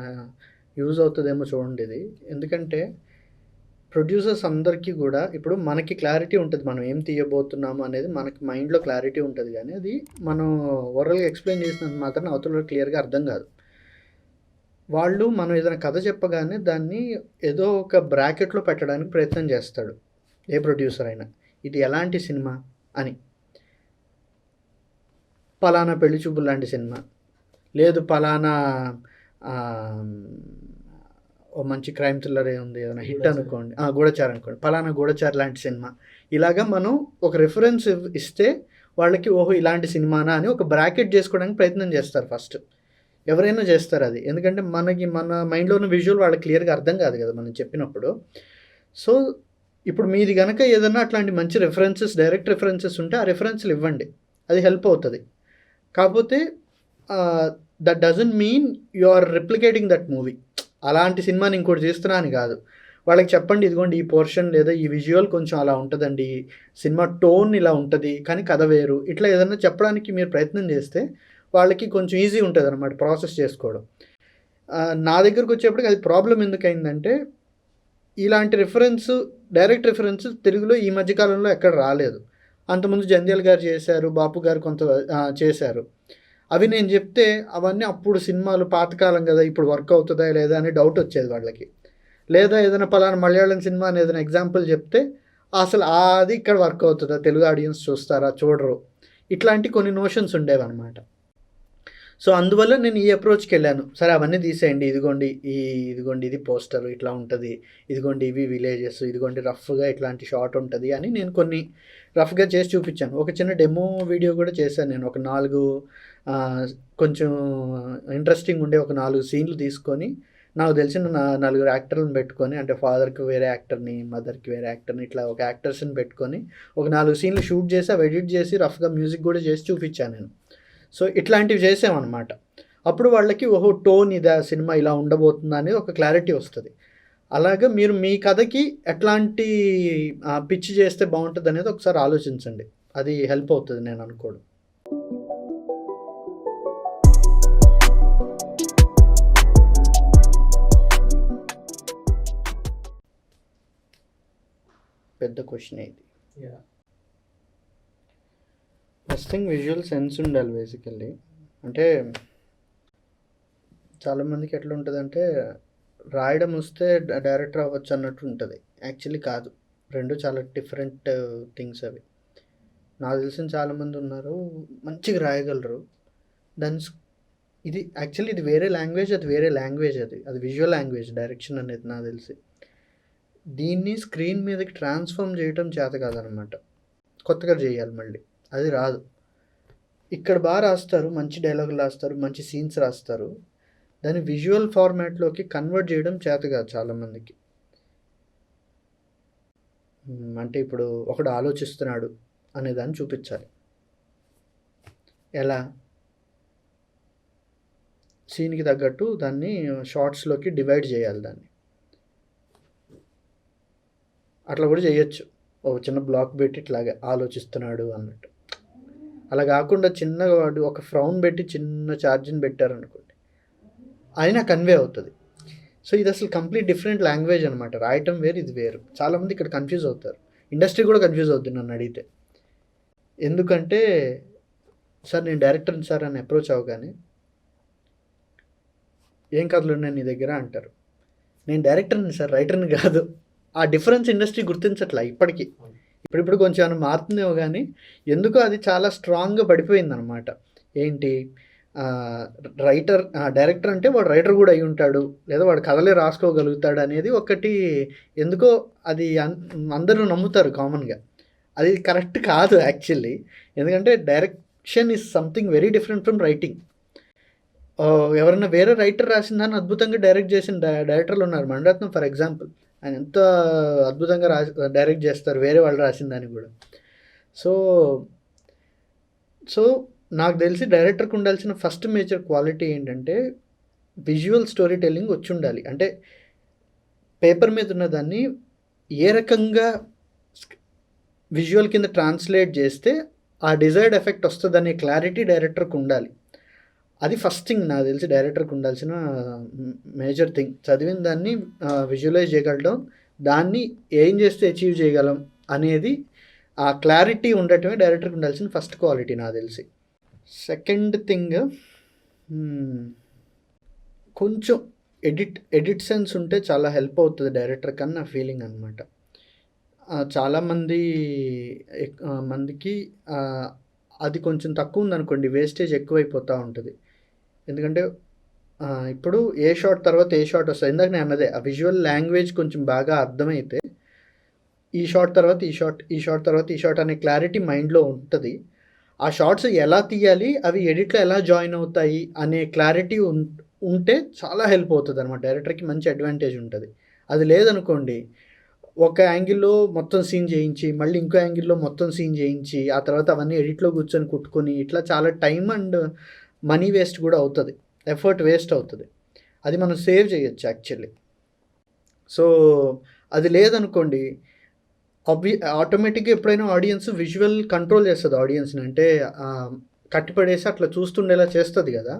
Speaker 1: యూజ్ అవుతుందేమో చూడండి ఇది. ఎందుకంటే ప్రొడ్యూసర్స్ అందరికీ కూడా ఇప్పుడు మనకి క్లారిటీ ఉంటుంది, మనం ఏం తీయబోతున్నాము అనేది మనకి మైండ్లో క్లారిటీ ఉంటుంది. కానీ అది మనం ఓరల్గా ఎక్స్ప్లెయిన్ చేసినంత మాత్రం అవతల క్లియర్గా అర్థం కాదు. వాళ్ళు మనం ఏదైనా కథ చెప్పగానే దాన్ని ఏదో ఒక బ్రాకెట్లో పెట్టడానికి ప్రయత్నం చేస్తాడు ఏ ప్రొడ్యూసర్ అయినా. ఇది ఎలాంటి సినిమా అని, పలానా పెళ్లి చూపులు లాంటి సినిమా, లేదు పలానా ఓ మంచి క్రైమ్ థ్రిల్లర్ ఉంది ఏదైనా హిట్ అనుకోండి, గూఢచారి అనుకోండి, పలానా గూఢచారి లాంటి సినిమా, ఇలాగా మనం ఒక రిఫరెన్స్ ఇస్తే వాళ్ళకి ఓహో ఇలాంటి సినిమానా అని ఒక బ్రాకెట్ చేసుకోవడానికి ప్రయత్నం చేస్తారు ఫస్ట్. ఎవరైనా చేస్తారు అది, ఎందుకంటే మన మైండ్లో ఉన్న విజువల్ వాళ్ళకి క్లియర్గా అర్థం కాదు కదా మనం చెప్పినప్పుడు. సో ఇప్పుడు మీది కనుక ఏదైనా అట్లాంటి మంచి రెఫరెన్సెస్, డైరెక్ట్ రెఫరెన్సెస్ ఉంటే ఆ రెఫరెన్స్లు ఇవ్వండి, అది హెల్ప్ అవుతుంది. కాకపోతే that doesn't mean you are replicating that movie. అలాంటి సినిమాని ఇంకోటి చేస్తున్నా అని కాదు. వాళ్ళకి చెప్పండి, ఇదిగోండి ఈ పోర్షన్ లేదా ఈ విజువల్ కొంచెం అలా ఉంటుందండి, సినిమా టోన్ ఇలా ఉంటుంది కానీ కథ వేరు, ఇట్లా ఏదైనా చెప్పడానికి మీరు ప్రయత్నం చేస్తే వాళ్ళకి కొంచెం ఈజీ ఉంటుంది అనమాట ప్రాసెస్ చేసుకోవడం. నా దగ్గరకు వచ్చేప్పటికి అది ప్రాబ్లం ఎందుకైందంటే, ఇలాంటి రిఫరెన్స్, డైరెక్ట్ రిఫరెన్స్ తెలుగులో ఈ మధ్యకాలంలో ఎక్కడ రాలేదు. అంతకుముందు జంధ్యాల గారు చేశారు, బాపు గారు కొంత చేశారు. అవి నేను చెప్తే అవన్నీ అప్పుడు సినిమాలు పాతకాలం కదా, ఇప్పుడు వర్క్ అవుతుందా లేదా అని డౌట్ వచ్చేది వాళ్ళకి. లేదా ఏదైనా పలానా మలయాళం సినిమా అని ఏదైనా ఎగ్జాంపుల్ చెప్తే అసలు అది ఇక్కడ వర్క్ అవుతుందా, తెలుగు ఆడియన్స్ చూస్తారా, చూడరు, ఇట్లాంటి కొన్ని నోషన్స్ ఉండేవన్నమాట. సో అందువల్ల నేను ఈ అప్రోచ్కి వెళ్ళాను. సరే అవన్నీ తీసేయండి, ఇదిగోండి ఇది పోస్టర్ ఇట్లా ఉంటుంది, ఇదిగోండి ఇవి విలేజెస్, ఇదిగోండి రఫ్గా ఇట్లాంటి షాట్ ఉంటుంది అని నేను కొన్ని రఫ్గా చేసి చూపించాను. ఒక చిన్న డెమో వీడియో కూడా చేశాను నేను. ఒక 4 కొంచెం ఇంట్రెస్టింగ్ ఉండే ఒక 4 సీన్లు తీసుకొని, నాకు తెలిసిన 4 యాక్టర్లను పెట్టుకొని, అంటే ఫాదర్కి వేరే యాక్టర్ని, మదర్కి వేరే యాక్టర్ని, ఇట్లా ఒక యాక్టర్స్ని పెట్టుకొని ఒక 4 సీన్లు షూట్ చేసి అవి ఎడిట్ చేసి రఫ్గా మ్యూజిక్ కూడా చేసి చూపించాను నేను. సో ఇట్లాంటివి చేసామన్నమాట. అప్పుడు వాళ్ళకి ఓహో టోన్ ఇదా, సినిమా ఇలా ఉండబోతుందా అనేది ఒక క్లారిటీ వస్తుంది. అలాగే మీరు మీ కథకి ఎట్లాంటి పిచ్ చేస్తే బాగుంటుంది అనేది ఒకసారి ఆలోచించండి, అది హెల్ప్ అవుతుంది నేను అనుకోవడం. పెద్ద క్వశ్చన్ ఇది. ఫస్ట్ థింగ్ విజువల్ సెన్స్ ఉండాలి బేసికల్లీ. అంటే చాలామందికి ఎట్లా ఉంటుందంటే, రాయడం వస్తే డైరెక్టర్ అవ్వచ్చు అన్నట్టు ఉంటుంది. యాక్చువల్లీ కాదు, రెండు చాలా డిఫరెంట్ థింగ్స్ అవి. నాకు తెలిసిన చాలామంది ఉన్నారు మంచిగా రాయగలరు, దాని ఇది యాక్చువల్లీ ఇది వేరే లాంగ్వేజ్, అది వేరే లాంగ్వేజ్, అది విజువల్ లాంగ్వేజ్ డైరెక్షన్ అనేది నాకు తెలిసి. దీన్ని స్క్రీన్ మీదకి ట్రాన్స్ఫార్మ్ చేయటం చేత కాదనమాట, కొత్తగా చేయాలి మళ్ళీ, అది రాదు. ఇక్కడ బాగా రాస్తారు, మంచి డైలాగులు రాస్తారు, మంచి సీన్స్ రాస్తారు, దాన్ని విజువల్ ఫార్మాట్లోకి కన్వర్ట్ చేయడం చేత కాదు చాలామందికి. అంటే ఇప్పుడు ఒకడు ఆలోచిస్తున్నాడు అనేదాన్ని చూపించాలి. ఎలా? సీన్కి తగ్గట్టు దాన్ని షార్ట్స్లోకి డివైడ్ చేయాలి దాన్ని. అట్లా కూడా చేయొచ్చు, ఒక చిన్న బ్లాక్ పెట్టి ఇట్లాగా ఆలోచిస్తున్నాడు అన్నట్టు. అలా కాకుండా చిన్నగా వాడు ఒక ఫ్రౌన్ పెట్టి చిన్న ఛార్జిని పెట్టారనుకోండి, అయినా కన్వే అవుతుంది. సో ఇది అసలు కంప్లీట్ డిఫరెంట్ లాంగ్వేజ్ అనమాట. రాయటం వేరు, ఇది వేరు. చాలామంది ఇక్కడ కన్ఫ్యూజ్ అవుతారు, ఇండస్ట్రీ కూడా కన్ఫ్యూజ్ అవుతుంది నన్ను అడిగితే. ఎందుకంటే సార్ నేను డైరెక్టర్ని సార్ అని అప్రోచ్ అవ్వగానే, ఏం కథలు ఉన్నాయి నీ దగ్గర అంటారు. నేను డైరెక్టర్ని సార్, రైటర్ని కాదు. ఆ డిఫరెన్స్ ఇండస్ట్రీ గుర్తించట్లా ఇప్పటికీ. ఇప్పుడు కొంచెం ఏమైనా మారుతుందేమో కానీ ఎందుకో అది చాలా స్ట్రాంగ్గా పడిపోయింది అనమాట. ఏంటి, డైరెక్టర్ అంటే వాడు రైటర్ కూడా అయి ఉంటాడు, లేదా వాడు కథలే రాసుకోగలుగుతాడు అనేది ఒకటి ఎందుకో అది అందరూ నమ్ముతారు కామన్గా. అది కరెక్ట్ కాదు యాక్చువల్లీ. ఎందుకంటే direction is something very different from writing. ఎవరైనా వేరే రైటర్ రాసిన దాన్ని అద్భుతంగా డైరెక్ట్ చేసిన డైరెక్టర్లు ఉన్నారు. మణిరత్నం ఫర్ ఎగ్జాంపుల్, ఆయన ఎంత అద్భుతంగా డైరెక్ట్ చేస్తారు వేరే వాళ్ళు రాసిన దాన్ని కూడా. సో నాకు తెలిసి డైరెక్టర్కి ఉండాల్సిన ఫస్ట్ మేజర్ క్వాలిటీ ఏంటంటే విజువల్ స్టోరీ టెల్లింగ్ వచ్చి ఉండాలి. అంటే పేపర్ మీద ఉన్న దాన్ని ఏ రకంగా విజువల్ కింద ట్రాన్స్లేట్ చేస్తే ఆ డిజైర్డ్ ఎఫెక్ట్ వస్తుందనే క్లారిటీ డైరెక్టర్కి ఉండాలి. అది ఫస్ట్ థింగ్ నాకు తెలిసి డైరెక్టర్కి ఉండాల్సిన మేజర్ థింగ్. చదివిన దాన్ని విజువలైజ్ చేయగలడం, దాన్ని ఏం చేస్తే అచీవ్ చేయగలం అనేది ఆ క్లారిటీ ఉండటమే డైరెక్టర్కి ఉండాల్సిన ఫస్ట్ క్వాలిటీ నాకు తెలిసి. సెకండ్ థింగ్, కొంచెం ఎడిట్ సెన్స్ ఉంటే చాలా హెల్ప్ అవుతుంది డైరెక్టర్ కన్నా ఫీలింగ్ అనమాట. మందికి అది కొంచెం తక్కువ ఉందనుకోండి, వేస్టేజ్ ఎక్కువైపోతూ ఉంటుంది. ఎందుకంటే ఇప్పుడు ఏ షాట్ తర్వాత ఏ షాట్ వస్తది. ఇందాక నేను అన్నదే ఆ విజువల్ లాంగ్వేజ్ కొంచెం బాగా అర్థమైతే, ఈ షాట్ తర్వాత ఈ షాట్, ఈ షాట్ తర్వాత ఈ షాట్ అనే క్లారిటీ మైండ్‌లో ఉంటది. ఆ షాట్స్ ఎలా తీయాలి, అవి ఎడిట్‌లో ఎలా జాయిన్ అవుతాయి అనే క్లారిటీ ఉంటే చాలా హెల్ప్ అవుతదనమాట. డైరెక్టర్‌కి మంచి అడ్వాంటేజ్ ఉంటది. అది లేదనుకోండి, ఒక యాంగిల్‌లో మొత్తం సీన్ చేయించి, మళ్ళీ ఇంకో యాంగిల్‌లో మొత్తం సీన్ చేయించి, ఆ తర్వాత అవన్నీ ఎడిట్‌లో కూర్చొని కుట్టుకొని, ఇట్లా చాలా టైమ్ అండ్ మనీ వేస్ట్ కూడా అవుతది. ఎఫర్ట్ వేస్ట్ అవుతది. అది మనం సేవ్ చేయొచ్చు యాక్చువల్లీ. సో, అది లేదనుకోండి, ఆటోమేటిక్‌గా ఎప్పుడైనా ఆడియన్స్ విజువల్ కంట్రోల్ చేస్తది ఆడియన్స్‌ని. అంటే కట్టిపడేసి అట్లా చూస్తుండేలా చేస్తది గదా!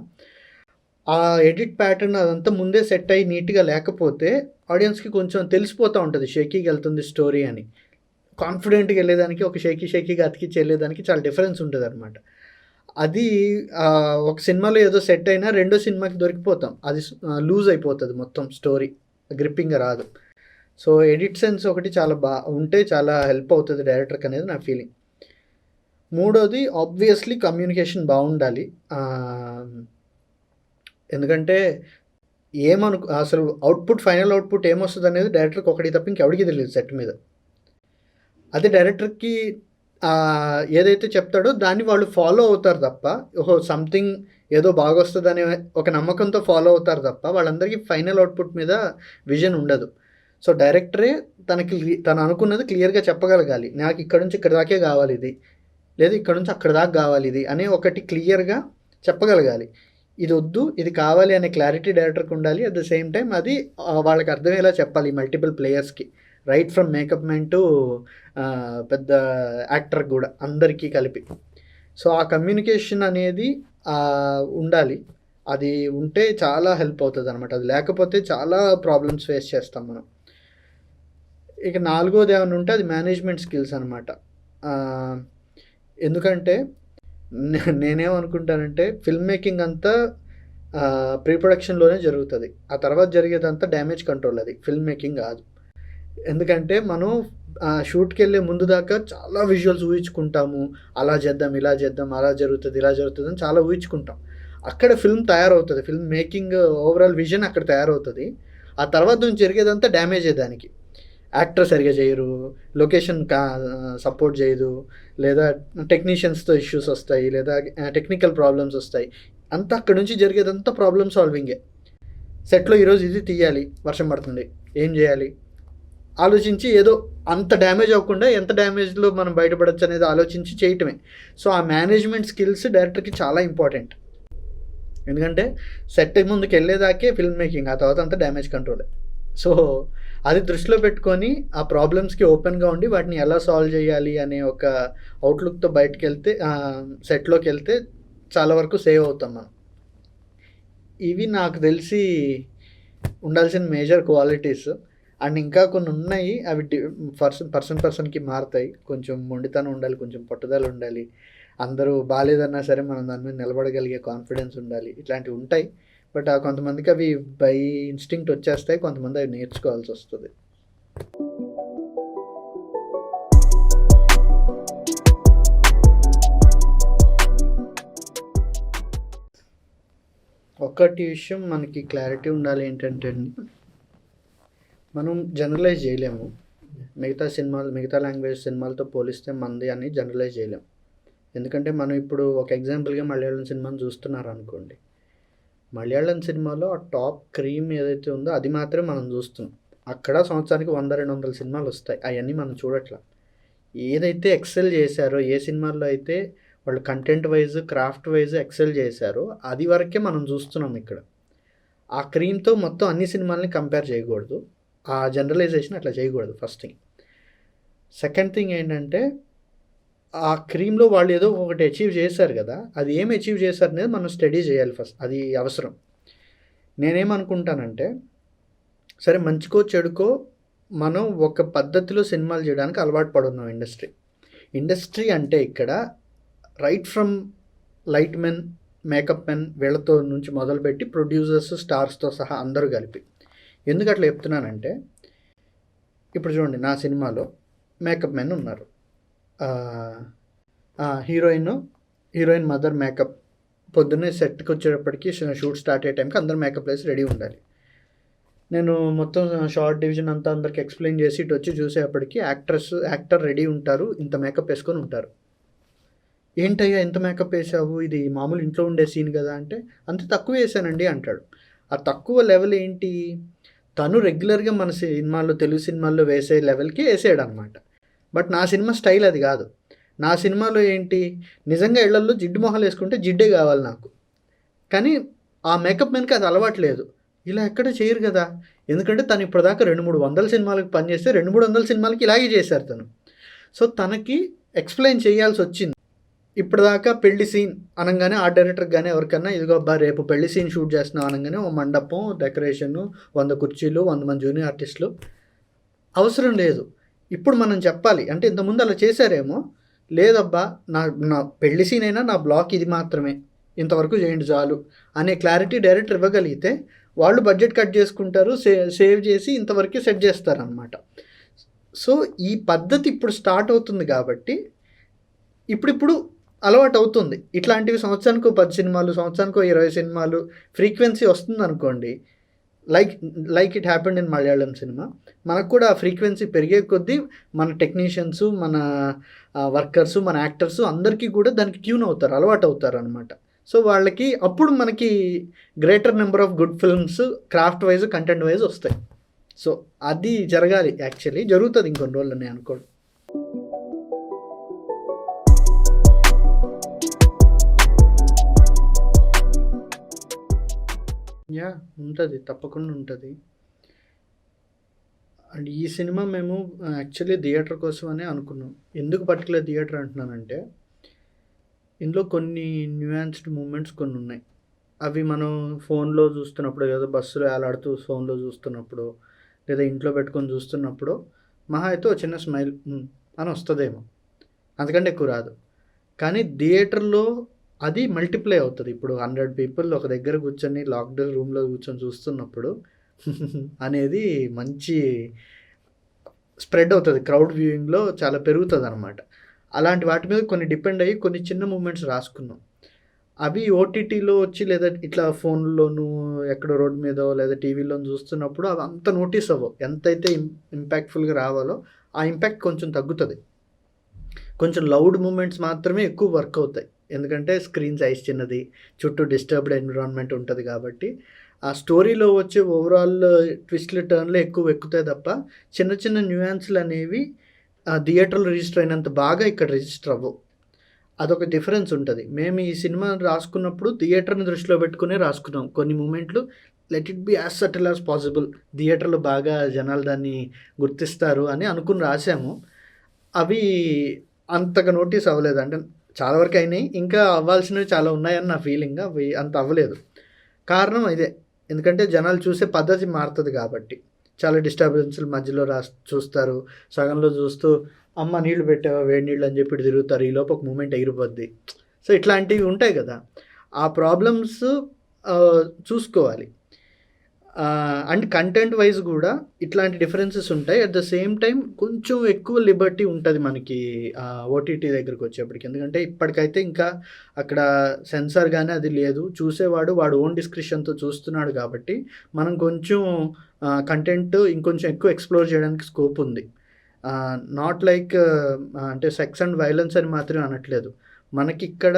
Speaker 1: ఆ ఎడిట్ ప్యాటర్న్ అదంతా ముందే సెట్ అయ్యి నీట్‌గా లేకపోతే ఆడియన్స్‌కి కొంచెం తెలిసిపోతా ఉంటది. షేకీగా ఎళ్తుంది స్టోరీ అని. కాన్ఫిడెంట్‌గా ఎళ్ళేదానికి, ఒక షేకీగా అతికిచ్చి ఎళ్ళేదానికి చాలా డిఫరెన్స్ ఉంటదనమాట. అది ఒక సినిమాలో ఏదో సెట్ అయినా రెండో సినిమాకి దొరికిపోతాం. అది లూజ్ అయిపోతది మొత్తం స్టోరీ. గ్రిప్పింగ్‌గా రాదు. సో, ఎడిట్ సెన్స్ ఒకటి చాలా ఉంటే చాలా హెల్ప్ అవుతది డైరెక్టర్‌కనేది నా ఫీలింగ్. మూడోది ఆబ్వియస్‌లీ కమ్యూనికేషన్ బావుండాలి. ఎందుకంటే అసలు ఫైనల్ అవుట్‌పుట్ ఏమొస్తదనేది డైరెక్టర్‌కి ఒకడికి తప్ప ఇంకెవడికి తెలీదు సెట్ మీద. అదే డైరెక్టర్‌కి ఏదైతే చెప్తాడో దాన్ని వాళ్ళు ఫాలో అవుతారు తప్ప, ఓహో! సంథింగ్ ఏదో బాగొస్తదనే ఒక నమ్మకంతో ఫాలో అవుతారు తప్ప, వాళ్ళందరికీ ఫైనల్ అవుట్‌పుట్ మీద విజన్ ఉండదు. సో, డైరెక్టరే తను అనుకున్నది క్లియర్‌గా చెప్పగలగాలి. నాకు ఇక్కడి నుంచి ఇక్కడి దాకే గావాలిది. లేదా ఇక్కడి నుంచి అక్కడి దాకా గావాలిది అనే ఒకటి క్లియర్‌గా చెప్పగలగాలి. ఇదొద్దు, ఇది కావాలి అనే క్లారిటీ డైరెక్టర్‌కి ఉండాలి. అట్ ద సేమ్ టైమ్ అది వాళ్ళకి అర్థమయ్యేలా చెప్పాలి మల్టిపుల్ ప్లేయర్స్‌కి. Right from makeup man to పెద్ద యాక్టర్ గూడా అందరికీ కలిపి. సో, ఆ కమ్యూనికేషన్ అనేది ఉండాలి. అది ఉంటే చాలా హెల్ప్ అవుతదనమాట. అది లేకపోతే చాలా ప్రాబ్లమ్స్ ఫేస్ చేస్తాం మనం. ఇక నాలుగోది ఏమన్నా ఉంటే అది మేనేజ్మెంట్ స్కిల్స్ అనమాట. ఎందుకంటే నేనేమనుకుంటానంటే ఫిల్మ్ మేకింగ్ అంతా ప్రీ ప్రొడక్షన్‌లోనే జరుగుతది. ఆ తర్వాత జరిగేదంతా డ్యామేజ్ కంట్రోల్ అది. ఫిల్మ్ మేకింగ్ గాదు. ఎందుకంటే మనం షూట్‌కెళ్ళే ముందు దాకా చాలా విజువల్స్ ఊహించుకుంటాము. అలా చేద్దాం, ఇలా చేద్దాం, అలా జరుగుతది, ఇలా జరుగుతదని చాలా ఊహించుకుంటాం. అక్కడ ఫిల్మ్ తయారవుతది. ఫిల్మ్ మేకింగ్ ఓవరాల్ విజన్ అక్కడ తయారవుతది. ఆ తర్వాత నుంచి జరిగేదంతా డ్యామేజే దానికి. యాక్టర్ సరిగ్గా చేయరు, లొకేషన్ సపోర్ట్ చేయదు, లేదా టెక్నీషియన్స్‌తో ఇష్యూస్ వస్తాయి, లేదా టెక్నికల్ ప్రాబ్లమ్స్ వస్తాయి. అంతా అక్కడి నుంచి జరిగేదంతా ప్రాబ్లమ్ సాల్వింగే. సెట్‌లో ఈరోజు ఇది తీయాలి, వర్షం పడుతుంది. ఏం చేయాలి? ఆలోచించి ఏదో అంత డ్యామేజ్ అవ్వకుండా ఎంత డ్యామేజ్‌లో మనం బయటపడొచ్చు అనేది ఆలోచించి చేయటమే. సో, ఆ మేనేజ్మెంట్ స్కిల్స్ డైరెక్టర్‌కి చాలా ఇంపార్టెంట్. ఎందుకంటే సెట్ ముందుకెళ్ళేదాకే ఫిల్మ్ మేకింగ్. ఆ తర్వాత అంతా డ్యామేజ్ కంట్రోలే. సో, అది దృష్టిలో పెట్టుకొని ఆ ప్రాబ్లమ్స్‌కి ఓపెన్‌గా ఉండి వాటిని ఎలా సాల్వ్ చేయాలి అనే ఒక అవుట్‌లుక్‌తో బయటికెళ్తే సెట్‌లోకెళ్తే చాలా వరకు సేవ్ అవుతాం మనం. ఇవి నాకు తెలిసి ఉండాల్సిన మేజర్ క్వాలిటీస్. అండ్ ఇంకా కొన్ని ఉన్నాయి. అవి పర్సన్‌కి మారతాయి. కొంచెం మొండితనం ఉండాలి, కొంచెం పట్టుదల ఉండాలి. అందరూ బాలేదన్నా సరే మనం దాని మీద నిలబడగలిగే కాన్ఫిడెన్స్ ఉండాలి. ఇట్లాంటివి ఉంటాయి. బట్ కొంతమందికి అవి బై ఇన్‌స్టింక్ట్ వచ్చేస్తాయి. కొంతమంది అవి నేర్చుకోవాల్సొస్తది. ఒక్కటి విషయం మనకి క్లారిటీ ఉండాలి ఏంటంటే అండి, మనం జనరలైజ్ చేయలేము. మిగతా లాంగ్వేజ్ సినిమాలతో పోలిస్తే మనది అని జనరలైజ్ చేయలేం. ఎందుకంటే మనం ఇప్పుడు ఒక ఎగ్జాంపుల్‌గా మలయాళం సినిమాని చూస్తున్నారనుకోండి. మలయాళం సినిమాలో ఆ టాప్ క్రీమ్ ఏదైతే ఉందో అది మాత్రమే మనం చూస్తున్నాం. అక్కడ సంవత్సరానికి 100, 200 సినిమాలొస్తాయి. అయన్నీ మనం చూడట్లా. ఏదైతే ఎక్సెల్ చేశారో, ఏ సినిమాల్లో అయితే వాళ్ళు content wise, craft wise excel చేశారో అది వరకే మనం చూస్తున్నాం ఇక్కడ. ఆ క్రీమ్‌తో మొత్తం అన్ని సినిమాలని కంపేర్ చేయకూడదు. ఆ జనరలైజేషన్ అట్లా చేయకూడదు ఫస్ట్ థింగ్. సెకండ్ థింగ్ ఏంటంటే, ఆ క్రీమ్‌లో వాళ్ళు ఏదో ఒకటి అచీవ్ చేశారు కదా! అది ఏం అచీవ్ చేశారనేది మనం స్టడీ చేయాలి ఫస్ట్. అది అవసరం. నేనేమనుకుంటానంటే, సరే మంచికో, చెడుకో మనం ఒక పద్ధతిలో సినిమాలు చేయడానికి అలవాటు పడున్నాం ఇండస్ట్రీ. ఇండస్ట్రీ అంటే ఇక్కడ right from light men, makeup men వీళ్ళతో నుంచి మొదలుపెట్టి ప్రొడ్యూసర్స్, స్టార్స్‌తో సహా అందరూ కలిపి. ఎందుకు అట్లా చెప్తున్నానంటే, ఇప్పుడు చూడండి నా సినిమాలో మేకప్ మెన్ ఉన్నారు. హీరోయిన్ మదర్ మేకప్ పొద్దున్నే సెట్‌కొచ్చేటప్పటికి షూట్ స్టార్ట్ అయ్యే టైంకి అందరూ మేకప్ వేసి రెడీ ఉండాలి. నేను మొత్తం షార్ట్ డివిజన్ అంతా అందరికి ఎక్స్‌ప్లెయిన్ చేసి ఇటొచ్చి చూసేటప్పటికి యాక్టర్ రెడీ ఉంటారు. ఇంత మేకప్ ఏసుకొని ఉంటారు. "ఏంటయ్యా ఇంత మేకప్ ఏసావు? ఇది మామూలు ఇంట్లో ఉండే సీన్ గదా!" అంటే, "అంత తక్కువ ఏసానండి" అంటాడు. ఆ తక్కువ లెవెల్ ఏంటి? తను రెగ్యులర్‌గా మన సినిమాల్లో, తెలుగు సినిమాల్లో వేసే లెవెల్‌కి ఏసాడనమాట. బట్ నా సినిమా స్టైల్ అది గాదు. నా సినిమాలో ఏంటి? నిజంగా ఇళ్లల్లో జిడ్డు మొహాలేసుకుంటే జిడ్డే గావాలి నాకు. కానీ ఆ మేకప్ మ్యాన్‌కి అది అలవాటు లేదు. ఇలా ఎక్కడ చేయరు గదా! ఎందుకంటే తను ఇప్పటిదాకా 2, 300 సినిమాలకు పనిచేస్తే 2, 300 సినిమాలకి ఇలాగే చేశారు తను. సో, తనకి ఎక్స్‌ప్లెయిన్ చేయాల్సొచ్చింది. ఇప్పటిదాకా పెళ్లి సీన్ అనంగానే ఆర్ట్ డైరెక్టర్‌కి గాని ఎవరికన్నా ఇదిగో అబ్బా! రేపు పెళ్లి సీన్ షూట్ చేస్తున్నాం అనంగానే ఓ మండపం, డెకరేషను, 100 కుర్చీలు, 100 మంది జూనియర్ ఆర్టిస్టులు అవసరం లేదు. ఇప్పుడు మనం చెప్పాలి. అంటే ఇంతకుముందు అలా చేశారేమో, లేదబ్బా! నా నా పెళ్లి సీన్ అయినా నా బ్లాక్ ఇది మాత్రమే. ఇంతవరకు చేయండి చాలు అనే క్లారిటీ డైరెక్టర్ ఇవ్వగలిగితే వాళ్ళు బడ్జెట్ కట్ చేసుకుంటారు. సేవ్ చేసి ఇంతవరకే సెట్ చేస్తారనమాట. సో, ఈ పద్ధతి ఇప్పుడు స్టార్ట్ అవుతుంది కాబట్టి ఇప్పుడిప్పుడు అలవాటవుతుంది. ఇట్లాంటివి సంవత్సరానికో 10 సినిమాలు, సంవత్సరానికో 20 సినిమాలు ఫ్రీక్వెన్సీ వస్తుందనుకోండి. Like it happened in Malayalam cinema. మనకు కూడా ఆ ఫ్రీక్వెన్సీ పెరిగే కొద్దీ మన టెక్నీషియన్స్, మన వర్కర్స్, మన యాక్టర్స్ అందరికీ కూడా దానికి ట్యూన్ అవుతారు. అలవాటవుతారనమాట. సో, వాళ్ళకి అప్పుడు మనకి greater number of good films craft wise, content wise వస్తాయి. సో, అది జరగాలి యాక్చువల్లీ. జరుగుతది ఇంకొన్ని రోజుల్లో నేను అనుకోవడం. యాహ్! ఉంటది. తప్పకుండా ఉంటది. అండ్ ఈ సినిమా మేము యాక్చువల్లీ థియేటర్ కోసమనే అనుకున్నాం. ఎందుకు పర్టిక్యులర్ థియేటర్ అంటున్నానంటే, ఇందులో కొన్ని న్యూయాన్స్డ్ మూమెంట్స్ కొన్నున్నాయి. అవి మనం ఫోన్‌లో చూస్తున్నప్పుడు, లేదా బస్సులో ఏలాడుతూ ఫోన్‌లో చూస్తున్నప్పుడో, లేదా ఇంట్లో పెట్టుకొని చూస్తున్నప్పుడో, మహా అయితే ఓ చిన్న స్మైల్ అని వస్తదేమో. అంతకంటే ఎక్కువ రాదు. కానీ థియేటర్‌లో అది మల్టిప్లై అవుతది. ఇప్పుడు 100 పీపుల్ ఒక దగ్గర కూర్చొని లాక్డ్ రూమ్‌లో కూర్చొని చూస్తున్నప్పుడు అనేది మంచి స్ప్రెడ్ అవుతది. క్రౌడ్ వ్యూయింగ్‌లో చాలా పెరుగుతదనమాట. అలాంటి వాటి మీద కొన్ని డిపెండ్ అయ్యి కొన్ని చిన్న మూమెంట్స్ రాసుకున్నాం. అవి ఓటీటీలో వచ్చి లేదా ఇట్లా ఫోన్‌లోనూ ఎక్కడో రోడ్డు మీదో లేదా టీవీలోను చూస్తున్నప్పుడు అవి అంత నోటీస్ అవ్వవు. ఎంతైతే ఇంపాక్ట్‌ఫుల్‌గా రావాలో ఆ ఇంపాక్ట్ కొంచెం తగ్గుతది. కొంచెం లౌడ్ మూమెంట్స్ మాత్రమే ఎక్కువ వర్క్ అవుతాయి. ఎందుకంటే స్క్రీన్ సైజ్ చిన్నది, చుట్టూ డిస్టర్బ్డ్ ఎన్విరాన్మెంట్ ఉంటది కాబట్టి, ఆ స్టోరీలో వచ్చే ఓవరాల్ ట్విస్ట్‌లు, టర్న్‌లే ఎక్కువ ఎక్కుతాయి తప్ప, చిన్న చిన్న న్యూయాన్స్‌లనేవి థియేటర్‌లో రిజిస్టర్ అయినంత బాగా ఇక్కడ రిజిస్టర్ అవ్వవు. అదొక డిఫరెన్స్ ఉంటది. మేము ఈ సినిమా రాసుకున్నప్పుడు థియేటర్‌ని దృష్టిలో పెట్టుకునే రాసుకున్నాం. కొన్ని మూమెంట్లు let it be as subtle as possible. థియేటర్‌లో బాగా జనాలు దాన్ని గుర్తిస్తారు అని అనుకుని రాసాము. అవి అంతగా నోటీస్ అవ్వలేదు. అంటే చాలా వరకు అయినాయి. ఇంకా అవ్వాల్సినవి చాలా ఉన్నాయని నా ఫీలింగ్. అవి అంత అవ్వలేదు. కారణం ఇదే. ఎందుకంటే జనాలు చూసే పద్ధతి మారుతది కాబట్టి. చాలా డిస్టర్బెన్స్‌లు మధ్యలో చూస్తారు. సగంలో చూస్తూ అమ్మ నీళ్ళు పెట్టావా వేడి నీళ్ళు అని చెప్పి ఇటు తిరుగుతారు. ఈలోపు ఒక మూమెంట్ ఎగిరిపోద్ది. సో, ఇట్లాంటివి ఉంటాయి కదా! ఆ ప్రాబ్లమ్స్ చూసుకోవాలి. అండ్ కంటెంట్ వైజ్ కూడా ఇట్లాంటి డిఫరెన్సెస్ ఉంటాయి. అట్ ద సేమ్ టైమ్ కొంచెం ఎక్కువ లిబర్టీ ఉంటది మనకి ఓటీటీ దగ్గరికి వచ్చేప్పటికి. ఎందుకంటే ఇప్పటికైతే ఇంకా అక్కడ సెన్సార్ గాని అది లేదు. చూసేవాడు వాడు ఓన్ డిస్క్రిషన్‌తో చూస్తున్నాడు కాబట్టి, మనం కొంచెం కంటెంట్ ఇంకొంచెం ఎక్కువ ఎక్స్‌ప్లోర్ చేయడానికి స్కోప్ ఉంది. నాట్ లైక్ అంటే సెక్స్ అండ్ వయలెన్స్ అని మాత్రమే అనట్లేదు. మనకిక్కడ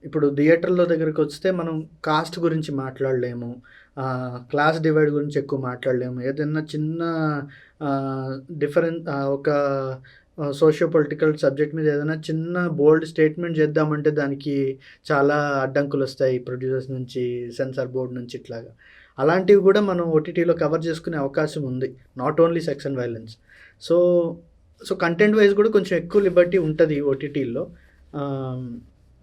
Speaker 1: ఇప్పుడు థియేటర్‌లో దగ్గరకొస్తే మనం కాస్ట్ గురించి మాట్లాడలేము. క్లాస్ డివైడ్ గురించి ఎక్కువ మాట్లాడలేము. ఏదన్నా చిన్న ఒక సోషియో పొలిటికల్ సబ్జెక్ట్ మీద ఏదైనా చిన్న బోల్డ్ స్టేట్మెంట్ చేద్దామంటే దానికి చాలా అడ్డంకులొస్తాయి. ప్రొడ్యూసర్స్ నుంచి, సెన్సార్ బోర్డ్ నుంచి ఇట్లాగా. అలాంటివి కూడా మనం ఓటీటీలో కవర్ చేసుకునే అవకాశం ఉంది. Not only sex and violence. So, content wise కూడా కొంచెం ఎక్కువ లిబర్టీ ఉంటది ఓటీటీలో.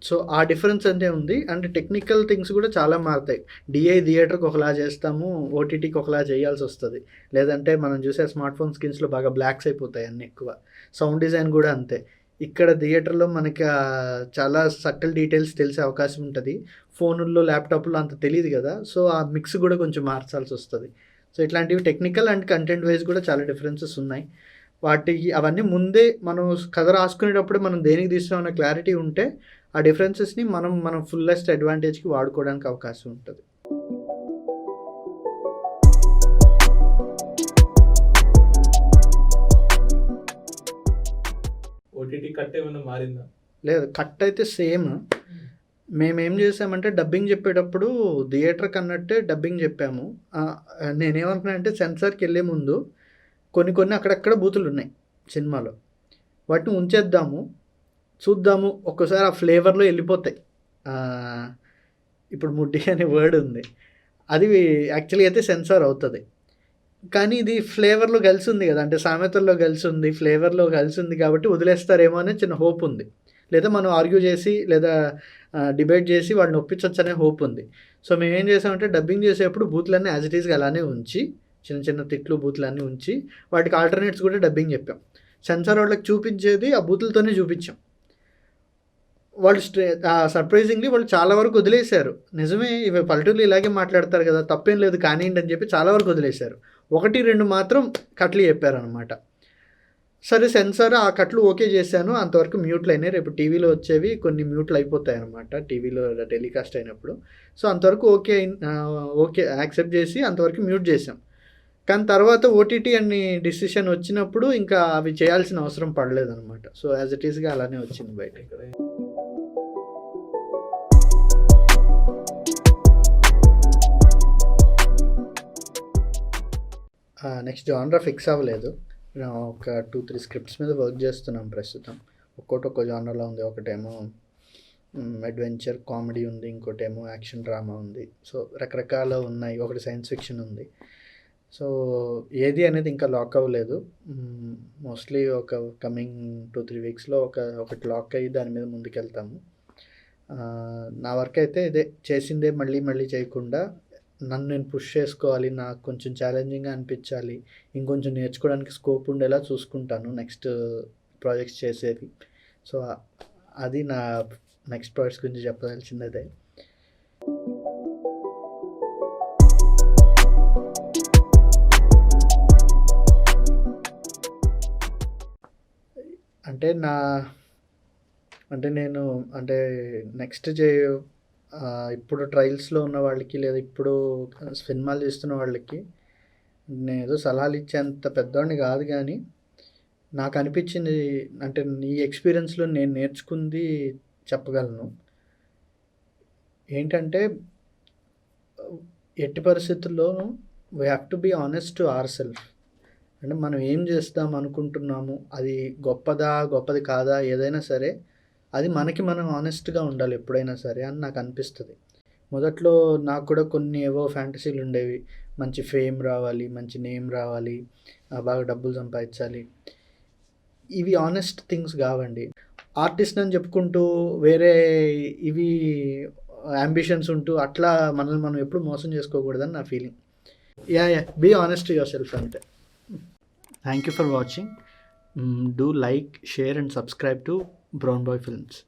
Speaker 1: సో, ఆ డిఫరెన్స్ అంటే ఉంది. అండ్ టెక్నికల్ థింగ్స్ కూడా చాలా మారతాయి. థియేటర్‌కి ఒకలా చేస్తాము. ఓటీటీకి ఒకలా చేయాల్సొస్తది. లేదంటే మనం చూసే స్మార్ట్ ఫోన్ స్క్రీన్స్‌లో బాగా బ్లాక్స్ అయిపోతాయి అన్నీ ఎక్కువ. సౌండ్ డిజైన్ కూడా అంతే. ఇక్కడ థియేటర్‌లో మనకి చాలా సటిల్ డీటెయిల్స్ తెలిసే అవకాశం ఉంటది. ఫోనుల్లో, ల్యాప్‌టాప్‌లో అంత తెలీదు కదా! సో, ఆ మిక్స్ కూడా కొంచెం మార్చాల్సొస్తది. సో, ఇట్లాంటివి టెక్నికల్ అండ్ కంటెంట్ వైజ్ కూడా చాలా డిఫరెన్సెస్ ఉన్నాయి. వాటికి అవన్నీ ముందే మనం కథ రాసుకునేటప్పుడే మనం దేనికి తీస్తున్నామన్న క్లారిటీ ఉంటే ఆ డిఫరెన్సెస్ని మనం ఫుల్లెస్ట్ అడ్వాంటేజ్కి వాడుకోవడానికి అవకాశం ఉంటుంది.
Speaker 2: ఓటీటీ కట్ ఏమైనా మారిందా?
Speaker 1: లేదు, కట్ అయితే సేమ్. మేమేం చేసామంటే డబ్బింగ్ చెప్పేటప్పుడు థియేటర్కి అన్నట్టే డబ్బింగ్ చెప్పాము. నేనేమనుకున్నా అంటే సెన్సార్కి వెళ్ళే ముందు కొన్ని అక్కడక్కడ బూతులు ఉన్నాయి సినిమాలో, వాటిని ఉంచేద్దాము, చూద్దాము, ఒక్కసారి ఆ ఫ్లేవర్లో వెళ్ళిపోతాయి. ఇప్పుడు ముడ్డి అనే వర్డ్ ఉంది, అది యాక్చువల్లీ అయితే సెన్సార్ అవుతుంది. కానీ ఇది ఫ్లేవర్లో కలిసి ఉంది కదా, అంటే సామెతల్లో కలిసి ఉంది, ఫ్లేవర్లో కలిసి ఉంది కాబట్టి వదిలేస్తారేమో అనే చిన్న హోప్ ఉంది. లేదా మనం ఆర్గ్యూ చేసి లేదా డిబేట్ చేసి వాళ్ళని ఒప్పించవచ్చు అనే హోప్ ఉంది. సో మేమేం చేసామంటే డబ్బింగ్ చేసేటప్పుడు బూతులన్నీ యాజ్ ఇట్ ఈస్గా అలానే ఉంచి, చిన్న చిన్న తిట్లు బూతులన్నీ ఉంచి వాటికి ఆల్టర్నేట్స్ కూడా డబ్బింగ్ చెప్పాం. సెన్సార్ వాళ్ళకి చూపించేది ఆ బూతులతోనే చూపించాం. వాళ్ళు సర్ప్రైజింగ్లీ వాళ్ళు చాలా వరకు వదిలేశారు. నిజమే, ఇవి పల్లెటూరులో ఇలాగే మాట్లాడతారు కదా, తప్పేం లేదు కానివ్వండి అని చెప్పి చాలా వరకు వదిలేశారు. 1-2 మాత్రం కట్లు చెప్పారనమాట. సరే సెన్సార్ ఆ కట్లు ఓకే చేశాను, అంతవరకు మ్యూట్లు అయినాయి. రేపు టీవీలో వచ్చేవి కొన్ని మ్యూట్లు అయిపోతాయి అనమాట టీవీలో టెలికాస్ట్ అయినప్పుడు. సో అంతవరకు ఓకే యాక్సెప్ట్ చేసి అంతవరకు మ్యూట్ చేసాం. కానీ తర్వాత ఓటీటీ అని డిసిషన్ వచ్చినప్పుడు ఇంకా అవి చేయాల్సిన అవసరం పడలేదన్నమాట. సో యాజ్ ఇట్ ఈస్గా అలానే వచ్చింది బయట. నెక్స్ట్ జానరా ఫిక్స్ అవ్వలేదు. ఒక 2-3 స్క్రిప్ట్స్ మీద వర్క్ చేస్తున్నాం ప్రస్తుతం. ఒక్కో జానర్లో ఉంది. ఒకటేమో అడ్వెంచర్ కామెడీ ఉంది, ఇంకోటేమో యాక్షన్ డ్రామా ఉంది. సో రకరకాల ఉన్నాయి. ఒకటి సైన్స్ ఫిక్షన్ ఉంది. సో ఏది అనేది ఇంకా లాక్ అవ్వలేదు. మోస్ట్లీ ఒక కమింగ్ 2-3 వీక్స్లో ఒకటి లాక్ అయ్యి దాని మీద ముందుకెళ్తాము. నా వర్క్ అయితే ఇదే, చేసిందే మళ్ళీ మళ్ళీ చేయకుండా నన్ను నేను పుష్ చేసుకోవాలి, నాకు కొంచెం ఛాలెంజింగ్గా అనిపించాలి, ఇంకొంచెం నేర్చుకోవడానికి స్కోప్ ఉండేలా చూసుకుంటాను నెక్స్ట్ ప్రాజెక్ట్స్ చేసేది. సో అది నా నెక్స్ట్ ప్రాజెక్ట్స్ గురించి చెప్పదలిచింది అదే. నేను నెక్స్ట్ ఇప్పుడు ట్రయల్స్లో ఉన్న వాళ్ళకి లేదా ఇప్పుడు సినిమాలు చేస్తున్న వాళ్ళకి నేను ఏదో సలహాలు ఇచ్చేంత పెద్దవాడిని కాదు, కానీ నాకు అనిపించింది అంటే ఈ ఎక్స్పీరియన్స్లో నేను నేర్చుకుంది చెప్పగలను. ఏంటంటే ఎట్టి పరిస్థితుల్లోనూ we have to be honest to our self. అంటే మనం ఏం చేస్తాం అనుకుంటున్నాము, అది గొప్పది కాదా, ఏదైనా సరే అది మనకి మనం ఆనెస్ట్గా ఉండాలి ఎప్పుడైనా సరే అని నాకు అనిపిస్తుంది. మొదట్లో నాకు కూడా కొన్ని ఏవో ఫ్యాంటసీలు ఉండేవి, మంచి ఫేమ్ రావాలి, మంచి నేమ్ రావాలి, బాగా డబ్బులు సంపాదించాలి. ఇవి ఆనెస్ట్ థింగ్స్ కావండి. ఆర్టిస్ట్ అని చెప్పుకుంటూ వేరే ఇవి అంబిషన్స్ ఉంటూ అట్లా మనల్ని మనం ఎప్పుడు మోసం చేసుకోకూడదని నా feeling. Be honest to yourself అంతే. Thank you for watching. Do like, share and subscribe to Brown Boy Films.